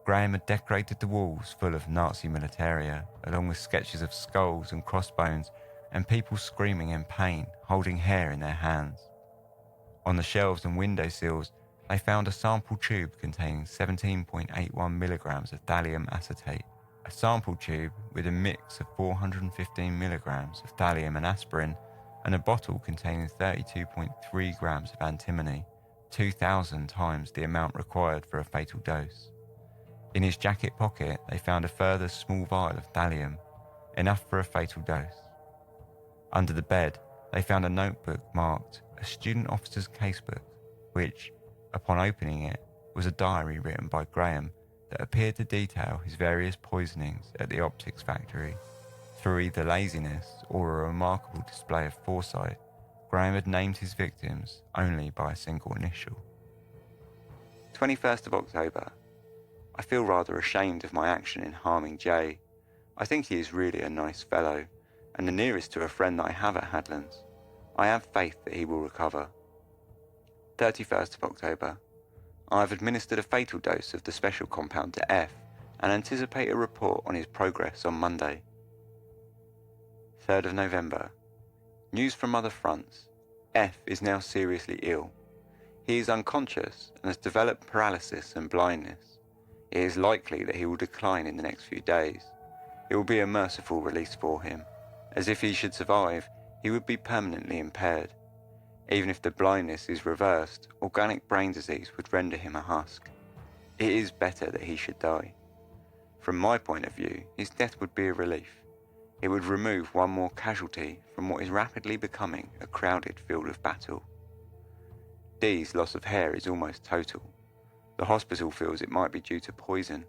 Graham had decorated the walls full of Nazi militaria, along with sketches of skulls and crossbones and people screaming in pain, holding hair in their hands. On the shelves and windowsills, they found a sample tube containing 17.81 milligrams of thallium acetate, a sample tube with a mix of 415 milligrams of thallium and aspirin, and a bottle containing 32.3 grams of antimony, 2,000 times the amount required for a fatal dose. In his jacket pocket, they found a further small vial of thallium, enough for a fatal dose. Under the bed, they found a notebook marked a student officer's casebook, which, upon opening it, was a diary written by Graham that appeared to detail his various poisonings at the optics factory. Through either laziness or a remarkable display of foresight, Graham had named his victims only by a single initial. 21st of October. I feel rather ashamed of my action in harming Jay. I think he is really a nice fellow, and the nearest to a friend that I have at Hadlands. I have faith that he will recover. 31st of October. I have administered a fatal dose of the special compound to F and anticipate a report on his progress on Monday. 3rd of November. News from other fronts. F is now seriously ill. He is unconscious and has developed paralysis and blindness. It is likely that he will decline in the next few days. It will be a merciful release for him, as if he should survive, he would be permanently impaired. Even if the blindness is reversed, organic brain disease would render him a husk. It is better that he should die. From my point of view, his death would be a relief. It would remove one more casualty from what is rapidly becoming a crowded field of battle. Dee's loss of hair is almost total. The hospital feels it might be due to poison.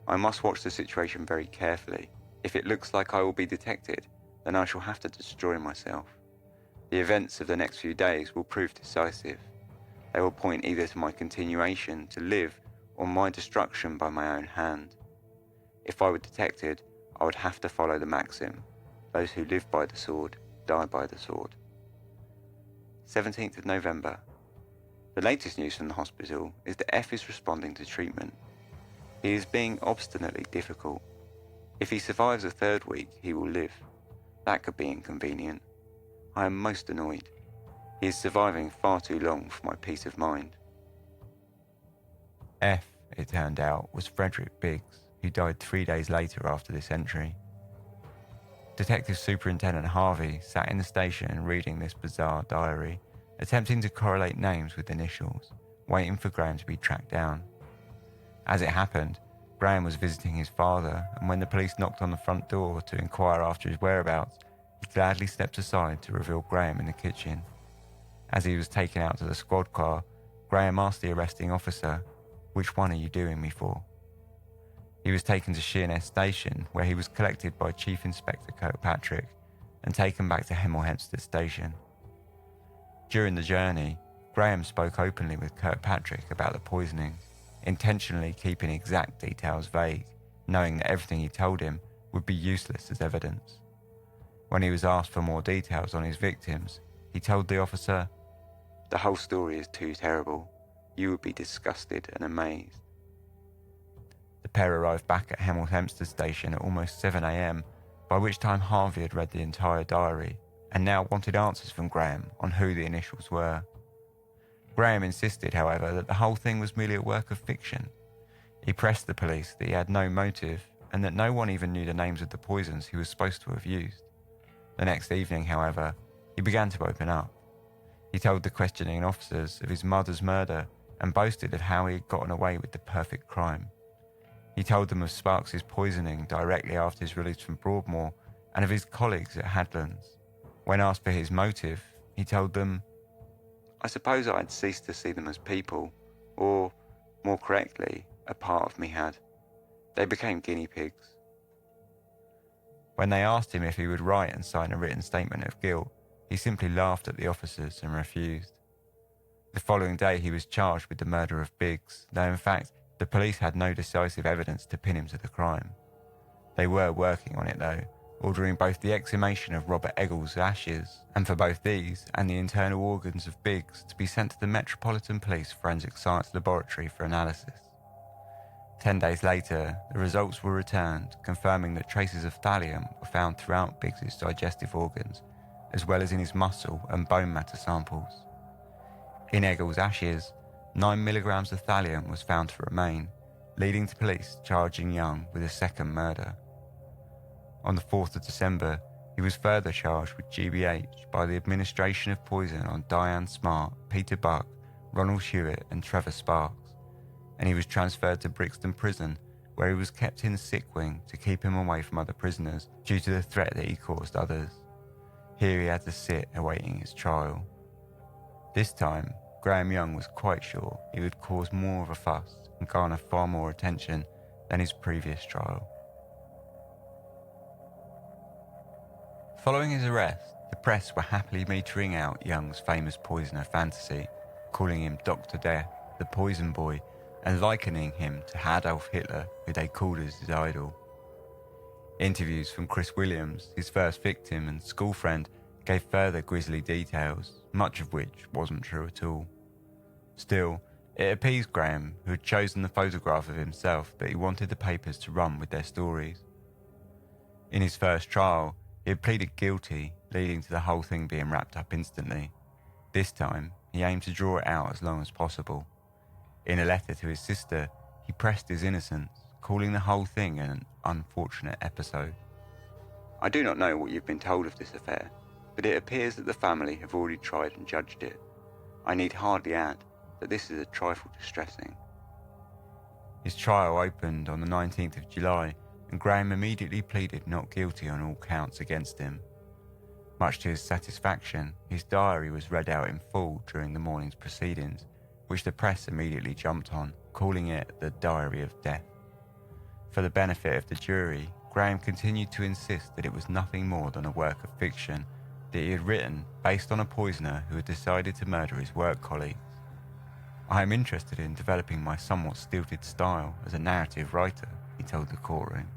I must watch the situation very carefully. If it looks like I will be detected, then I shall have to destroy myself. The events of the next few days will prove decisive. They will point either to my continuation to live or my destruction by my own hand. If I were detected, I would have to follow the maxim, those who live by the sword, die by the sword. 17th of November. The latest news from the hospital is that F is responding to treatment. He is being obstinately difficult. If he survives a third week, he will live. That could be inconvenient. I am most annoyed. He is surviving far too long for my peace of mind. F, it turned out, was Frederick Biggs, who died 3 days later after this entry. Detective Superintendent Harvey sat in the station reading this bizarre diary, attempting to correlate names with initials, waiting for Graham to be tracked down. As it happened, Graham was visiting his father, and when the police knocked on the front door to inquire after his whereabouts, he gladly stepped aside to reveal Graham in the kitchen. As he was taken out to the squad car, Graham asked the arresting officer, "Which one are you doing me for?" He was taken to Sheerness Station, where he was collected by Chief Inspector Kirkpatrick and taken back to Hemel Hempstead Station. During the journey, Graham spoke openly with Kirkpatrick about the poisoning, intentionally keeping exact details vague, knowing that everything he told him would be useless as evidence. When he was asked for more details on his victims, he told the officer, "The whole story is too terrible. You would be disgusted and amazed." The pair arrived back at Hemel Hempstead Station at almost 7 a.m, by which time Harvey had read the entire diary and now wanted answers from Graham on who the initials were. Graham insisted, however, that the whole thing was merely a work of fiction. He pressed the police that he had no motive and that no one even knew the names of the poisons he was supposed to have used. The next evening, however, he began to open up. He told the questioning officers of his mother's murder and boasted of how he had gotten away with the perfect crime. He told them of Sparks's poisoning directly after his release from Broadmoor and of his colleagues at Hadlands. When asked for his motive, he told them, "I suppose I had ceased to see them as people, or, more correctly, a part of me had. They became guinea pigs." When they asked him if he would write and sign a written statement of guilt, he simply laughed at the officers and refused. The following day he was charged with the murder of Biggs, though in fact the police had no decisive evidence to pin him to the crime. They were working on it though, ordering both the exhumation of Robert Eggles' ashes, and for both these and the internal organs of Biggs to be sent to the Metropolitan Police Forensic Science Laboratory for analysis. 10 days later, the results were returned, confirming that traces of thallium were found throughout Biggs' digestive organs, as well as in his muscle and bone matter samples. In Eggles' ashes, 9 milligrams of thallium was found to remain, leading to police charging Young with a second murder. On the 4th of December, he was further charged with GBH by the administration of poison on Diane Smart, Peter Buck, Ronald Hewitt and Trevor Sparks, and he was transferred to Brixton Prison, where he was kept in the sick wing to keep him away from other prisoners due to the threat that he caused others. Here he had to sit awaiting his trial. This time, Graham Young was quite sure he would cause more of a fuss and garner far more attention than his previous trial. Following his arrest, the press were happily metering out Young's famous poisoner fantasy, calling him Dr. Death, the Poison Boy, and likening him to Adolf Hitler, who they called as his idol. Interviews from Chris Williams, his first victim and school friend, gave further grisly details, much of which wasn't true at all. Still, it appeased Graham, who had chosen the photograph of himself, that he wanted the papers to run with their stories. In his first trial, he had pleaded guilty, leading to the whole thing being wrapped up instantly. This time, he aimed to draw it out as long as possible. In a letter to his sister, he pressed his innocence, calling the whole thing an unfortunate episode. "I do not know what you've been told of this affair, but it appears that the family have already tried and judged it. I need hardly add that this is a trifle distressing." His trial opened on the 19th of July, and Graham immediately pleaded not guilty on all counts against him. Much to his satisfaction, his diary was read out in full during the morning's proceedings, which the press immediately jumped on, calling it the Diary of Death. For the benefit of the jury, Graham continued to insist that it was nothing more than a work of fiction that he had written based on a poisoner who had decided to murder his work colleagues. "I am interested in developing my somewhat stilted style as a narrative writer," he told the courtroom.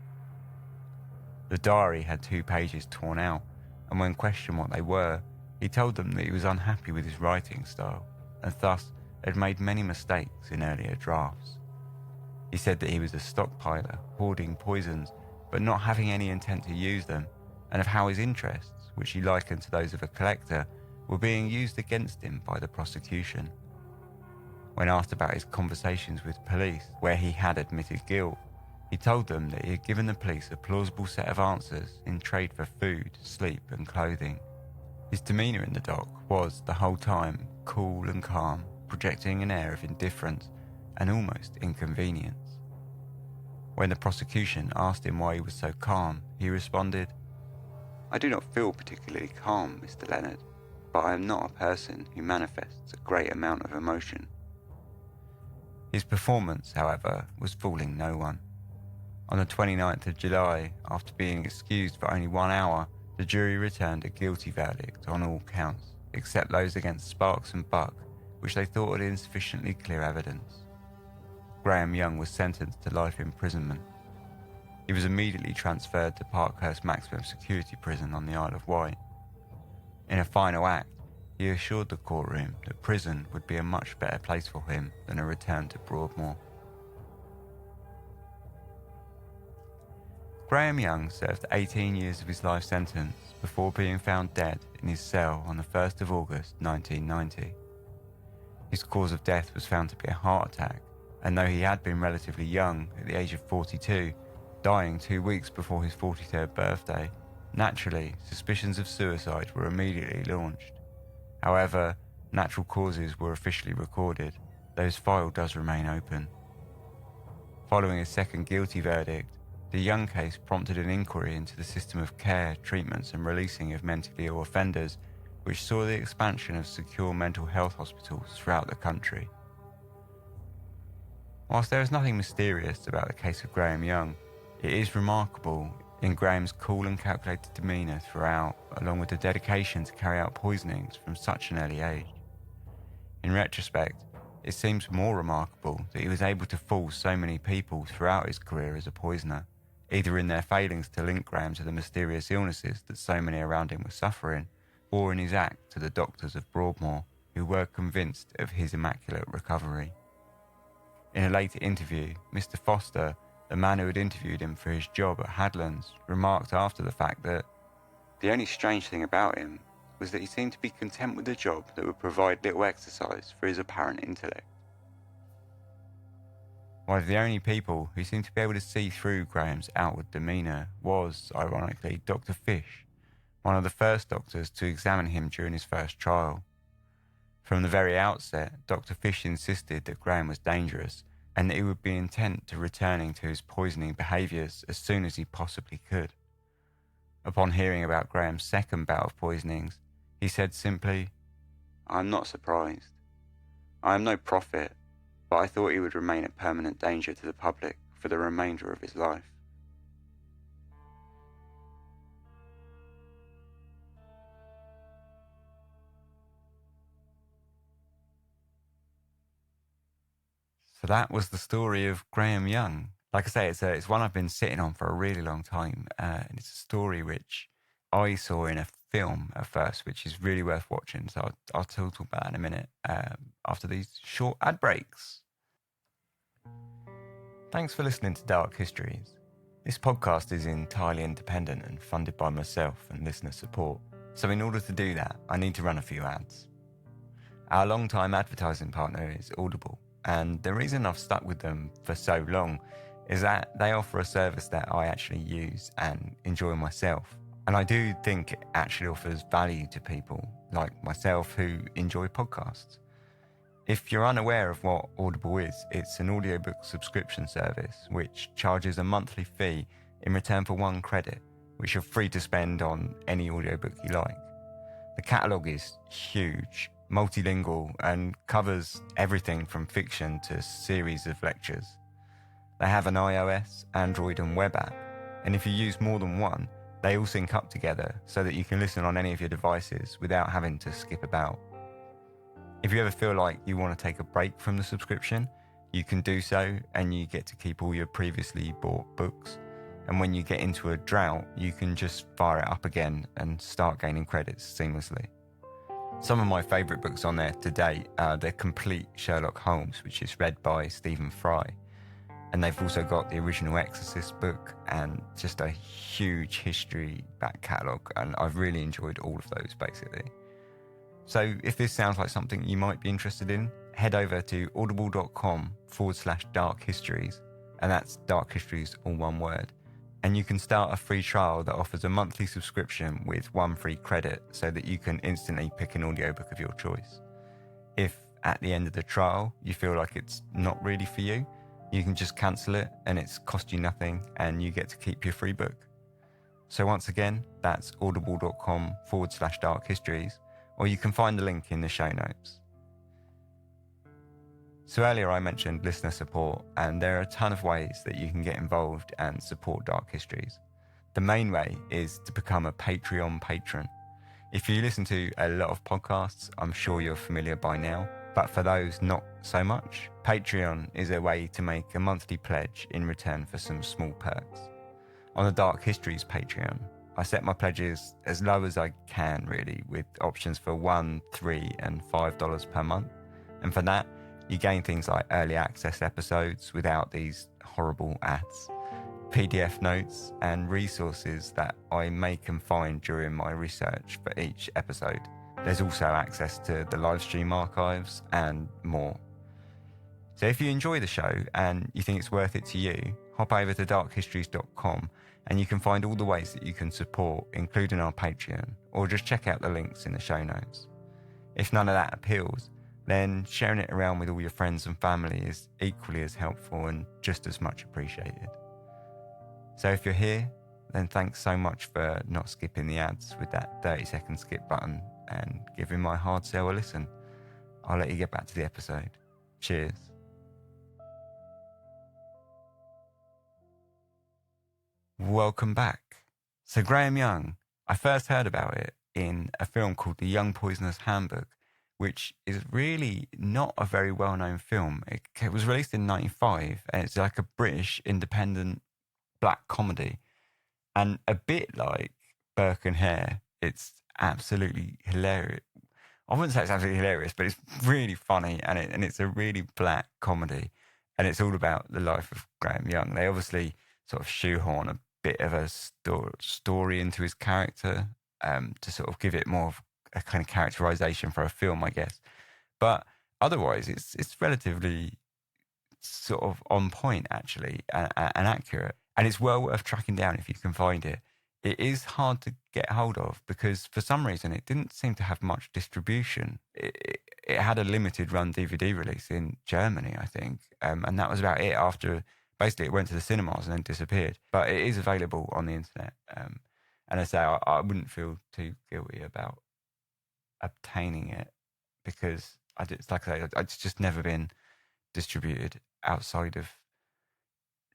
The diary had 2 pages torn out, and when questioned what they were, he told them that he was unhappy with his writing style, and thus had made many mistakes in earlier drafts. He said that he was a stockpiler, hoarding poisons, but not having any intent to use them, and of how his interests, which he likened to those of a collector, were being used against him by the prosecution. When asked about his conversations with police, where he had admitted guilt, he told them that he had given the police a plausible set of answers in trade for food, sleep and clothing. His demeanour in the dock was, the whole time, cool and calm, projecting an air of indifference and almost inconvenience. When the prosecution asked him why he was so calm, he responded, "I do not feel particularly calm, Mr. Leonard, but I am not a person who manifests a great amount of emotion." His performance, however, was fooling no one. On the 29th of July, after being excused for only 1 hour, the jury returned a guilty verdict on all counts, except those against Sparks and Buck, which they thought had insufficiently clear evidence. Graham Young was sentenced to life imprisonment. He was immediately transferred to Parkhurst Maximum Security Prison on the Isle of Wight. In a final act, he assured the courtroom that prison would be a much better place for him than a return to Broadmoor. Graham Young served 18 years of his life sentence before being found dead in his cell on the 1st of August 1990. His cause of death was found to be a heart attack, and though he had been relatively young at the age of 42, dying 2 weeks before his 43rd birthday, naturally suspicions of suicide were immediately launched. However, natural causes were officially recorded, though his file does remain open. Following a second guilty verdict, the Young case prompted an inquiry into the system of care, treatments and releasing of mentally ill offenders, which saw the expansion of secure mental health hospitals throughout the country. Whilst there is nothing mysterious about the case of Graham Young, it is remarkable in Graham's cool and calculated demeanour throughout, along with the dedication to carry out poisonings from such an early age. In retrospect, it seems more remarkable that he was able to fool so many people throughout his career as a poisoner, either in their failings to link Graham to the mysterious illnesses that so many around him were suffering, or in his act to the doctors of Broadmoor, who were convinced of his immaculate recovery. In a later interview, Mr. Foster, the man who had interviewed him for his job at Hadlands, remarked after the fact that the only strange thing about him was that he seemed to be content with a job that would provide little exercise for his apparent intellect. One of the only people who seemed to be able to see through Graham's outward demeanour was, ironically, Dr. Fish, one of the first doctors to examine him during his first trial. From the very outset, Dr. Fish insisted that Graham was dangerous and that he would be intent to returning to his poisoning behaviours as soon as he possibly could. Upon hearing about Graham's second bout of poisonings, he said simply, "I am not surprised. I am no prophet, but I thought he would remain a permanent danger to the public for the remainder of his life." So that was the story of Graham Young. Like I say, it's one I've been sitting on for a really long time, and it's a story which I saw in a film at first, which is really worth watching. So I'll talk about that in a minute after these short ad breaks. Thanks for listening to Dark Histories. This podcast is entirely independent and funded by myself and listener support. So in order to do that, I need to run a few ads. Our long-time advertising partner is Audible, and the reason I've stuck with them for so long is that they offer a service that I actually use and enjoy myself. And I do think it actually offers value to people like myself who enjoy podcasts. If you're unaware of what Audible is, it's an audiobook subscription service which charges a monthly fee in return for 1 credit, which you're free to spend on any audiobook you like. The catalogue is huge, multilingual, and covers everything from fiction to a series of lectures. They have an iOS, Android, and web app, and if you use more than one, they all sync up together so that you can listen on any of your devices without having to skip about. If you ever feel like you want to take a break from the subscription, you can do so, and you get to keep all your previously bought books. And when you get into a drought, you can just fire it up again and start gaining credits seamlessly. Some of my favourite books on there to date are The Complete Sherlock Holmes, which is read by Stephen Fry. And they've also got the original Exorcist book and just a huge history back catalogue. And I've really enjoyed all of those, basically. So if this sounds like something you might be interested in, head over to audible.com/dark histories, and that's dark histories all one word. And you can start a free trial that offers a monthly subscription with 1 free credit so that you can instantly pick an audiobook of your choice. If at the end of the trial you feel like it's not really for you, you can just cancel it and it's cost you nothing and you get to keep your free book. So once again, that's audible.com/dark histories, or you can find the link in the show notes. So earlier I mentioned listener support, and there are a ton of ways that you can get involved and support Dark Histories. The main way is to become a Patreon patron. If you listen to a lot of podcasts, I'm sure you're familiar by now, but for those not so much, Patreon is a way to make a monthly pledge in return for some small perks. On the Dark Histories Patreon, I set my pledges as low as I can, really, with options for $1, $3, and $5 per month. And for that, you gain things like early access episodes without these horrible ads, PDF notes, and resources that I make and find during my research for each episode. There's also access to the live stream archives and more. So if you enjoy the show and you think it's worth it to you, hop over to darkhistories.com and you can find all the ways that you can support, including our Patreon, or just check out the links in the show notes. If none of that appeals, then sharing it around with all your friends and family is equally as helpful and just as much appreciated. So if you're here, then thanks so much for not skipping the ads with that 30-second skip button and giving my hard sell a listen. I'll let you get back to the episode. Cheers. Welcome back. So Graham Young, I first heard about it in a film called The Young Poisoner's Handbook, which is really not a very well-known film. It was released in 1995, and it's like a British independent black comedy. And a bit like Burke and Hare, it's absolutely hilarious. I wouldn't say it's absolutely hilarious, but it's really funny, and it's a really black comedy. And it's all about the life of Graham Young. They obviously sort of shoehorn a bit of a story into his character to sort of give it more of a kind of characterization for a film, I guess. But otherwise, it's relatively sort of on point, actually, and accurate. And it's well worth tracking down if you can find it. It is hard to get hold of because for some reason it didn't seem to have much distribution. It had a limited run DVD release in Germany, I think. And that was about it. After basically it went to the cinemas and then disappeared. But it is available on the internet. And I say I wouldn't feel too guilty about obtaining it because it's just never been distributed outside of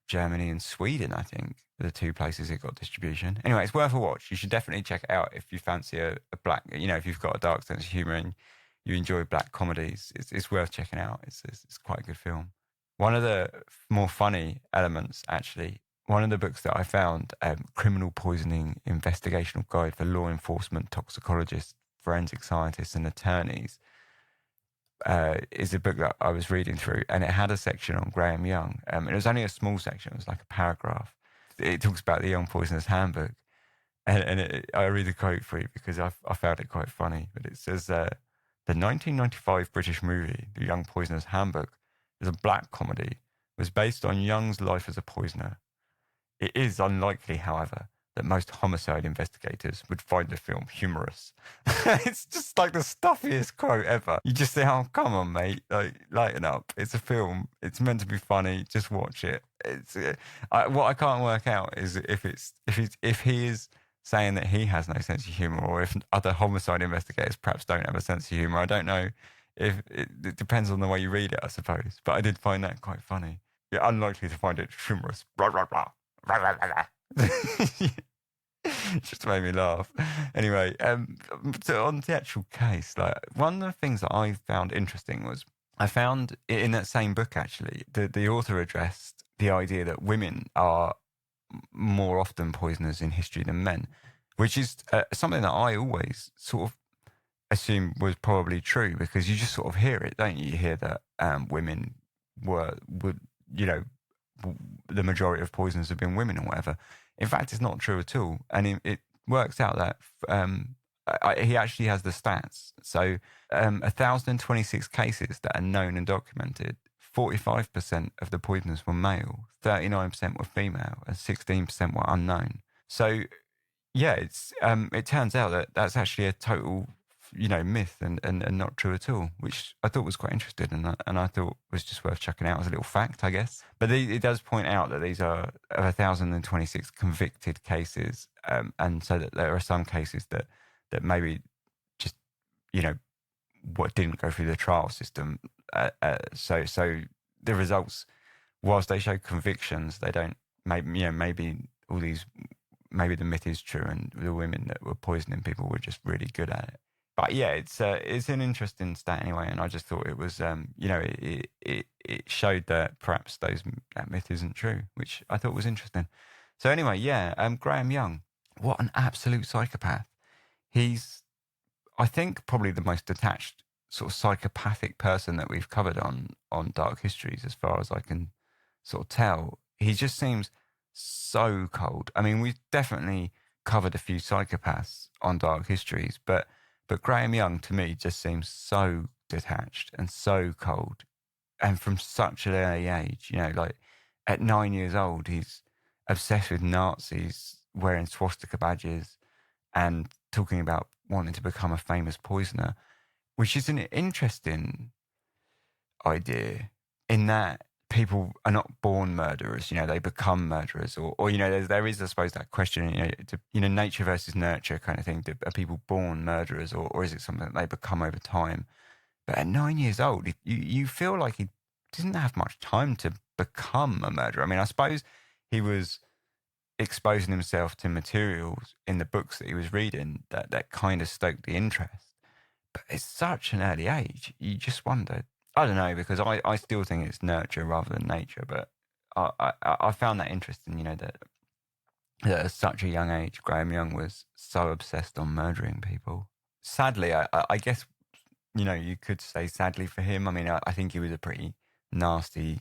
Germany and Sweden, I think, the 2 places it got distribution. Anyway, it's worth a watch. You should definitely check it out if you fancy a black, if you've got a dark sense of humour and you enjoy black comedies. It's worth checking out. It's quite a good film. One of the more funny elements, actually, one of the books that I found, Criminal Poisoning Investigational Guide for Law Enforcement, Toxicologists, Forensic Scientists and Attorneys, is a book that I was reading through, and it had a section on Graham Young. It was only a small section. It was like a paragraph. It talks about the Young Poisoner's Handbook. And I read the quote for you because I found it quite funny. But it says, the 1995 British movie, The Young Poisoner's Handbook, is a black comedy, was based on Young's life as a poisoner. It is unlikely, however, that most homicide investigators would find the film humorous. It's just like the stuffiest quote ever. You just say, "Oh, come on, mate, like lighten up. It's a film. It's meant to be funny. Just watch it." It's what I can't work out is if he is saying that he has no sense of humor, or if other homicide investigators perhaps don't have a sense of humor. I don't know. If it depends on the way you read it, I suppose. But I did find that quite funny. You're unlikely to find it humorous. Blah, blah, blah. Blah, blah, blah. It just made me laugh. Anyway, so on the actual case, like one of the things that I found interesting was I found in that same book actually the author addressed the idea that women are more often poisoners in history than men, which is something that I always sort of assumed was probably true, because you just sort of hear it, don't you? You hear that women would the majority of poisoners have been women or whatever. In fact, it's not true at all. And it works out that he actually has the stats. So 1,026 cases that are known and documented, 45% of the poisoners were male, 39% were female, and 16% were unknown. So, yeah, it turns out that that's actually a total myth and not true at all, which I thought was quite interesting, and I thought was just worth checking out as a little fact, I guess. But it does point out that these are 1,026 convicted cases, and so that there are some cases that maybe just what didn't go through the trial system. So the results, whilst they show convictions, they don't. Maybe all these. Maybe the myth is true, and the women that were poisoning people were just really good at it. But yeah, it's an interesting stat anyway, and I just thought it was, it showed that perhaps that myth isn't true, which I thought was interesting. So anyway, yeah, Graham Young, what an absolute psychopath. He's, I think, probably the most detached sort of psychopathic person that we've covered on Dark Histories, as far as I can sort of tell. He just seems so cold. I mean, we've definitely covered a few psychopaths on Dark Histories, but Graham Young, to me, just seems so detached and so cold. And from such an early age, like at 9 years old, he's obsessed with Nazis, wearing swastika badges and talking about wanting to become a famous poisoner, which is an interesting idea in that people are not born murderers, they become murderers, or there is, I suppose, that question, nature versus nurture kind of thing. Are people born murderers, or is it something that they become over time? But at 9 years old, you feel like he didn't have much time to become a murderer. I mean, I suppose he was exposing himself to materials in the books that he was reading that kind of stoked the interest. But at such an early age, you just wonder. I don't know, because I still think it's nurture rather than nature, but I found that interesting, that at such a young age, Graham Young was so obsessed on murdering people. Sadly, I guess, you could say sadly for him. I mean, I think he was a pretty nasty,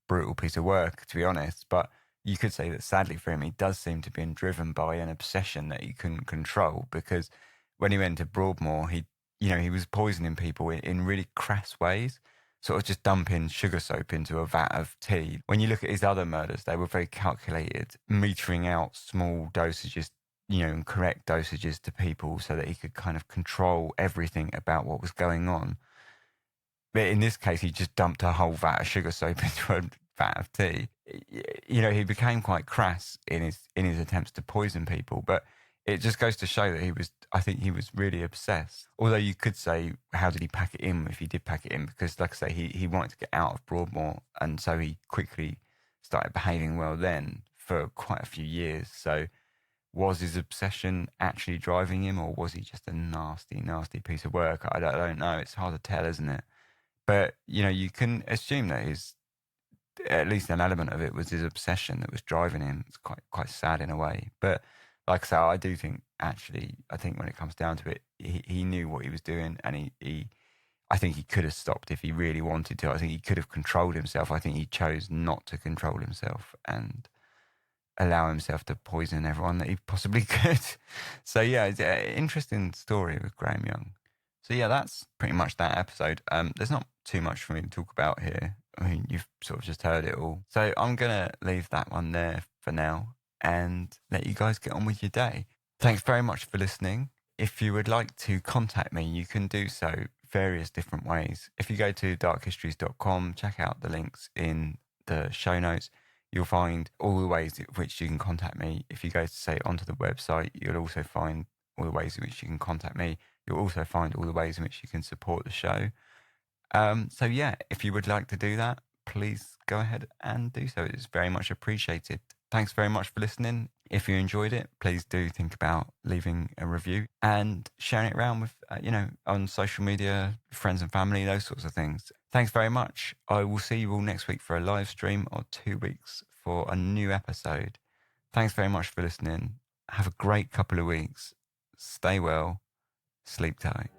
brutal piece of work, to be honest, but you could say that sadly for him, he does seem to be driven by an obsession that he couldn't control, because when he went to Broadmoor, he was poisoning people in really crass ways, sort of just dumping sugar soap into a vat of tea. When you look at his other murders, they were very calculated, metering out small dosages, and correct dosages to people so that he could kind of control everything about what was going on. But in this case, he just dumped a whole vat of sugar soap into a vat of tea. He became quite crass in his attempts to poison people, but it just goes to show that I think he was really obsessed. Although you could say, how did he pack it in if he did pack it in? Because, like I say, he wanted to get out of Broadmoor, and so he quickly started behaving well then for quite a few years. So was his obsession actually driving him, or was he just a nasty, nasty piece of work? I don't know. It's hard to tell, isn't it? But, you can assume that at least an element of it was his obsession that was driving him. It's quite sad in a way. But like I say, I do think, actually, when it comes down to it, he knew what he was doing, and I think he could have stopped if he really wanted to. I think he could have controlled himself. I think he chose not to control himself and allow himself to poison everyone that he possibly could. So yeah, it's an interesting story with Graham Young. So yeah, that's pretty much that episode. There's not too much for me to talk about here. I mean, you've sort of just heard it all. So I'm going to leave that one there for now. and let you guys get on with your day. Thanks very much for listening. If you would like to contact me, you can do so various different ways. If you go to darkhistories.com, check out the links in the show notes. You'll find all the ways in which you can contact me. If you go to, say, onto the website, you'll also find all the ways in which you can contact me. You'll also find all the ways in which you can support the show. So yeah, if you would like to do that, please go ahead and do so. It's very much appreciated. Thanks very much for listening. If you enjoyed it, please do think about leaving a review and sharing it around with, on social media, friends and family, those sorts of things. Thanks very much. I will see you all next week for a live stream, or 2 weeks for a new episode. Thanks very much for listening. Have a great couple of weeks. Stay well. Sleep tight.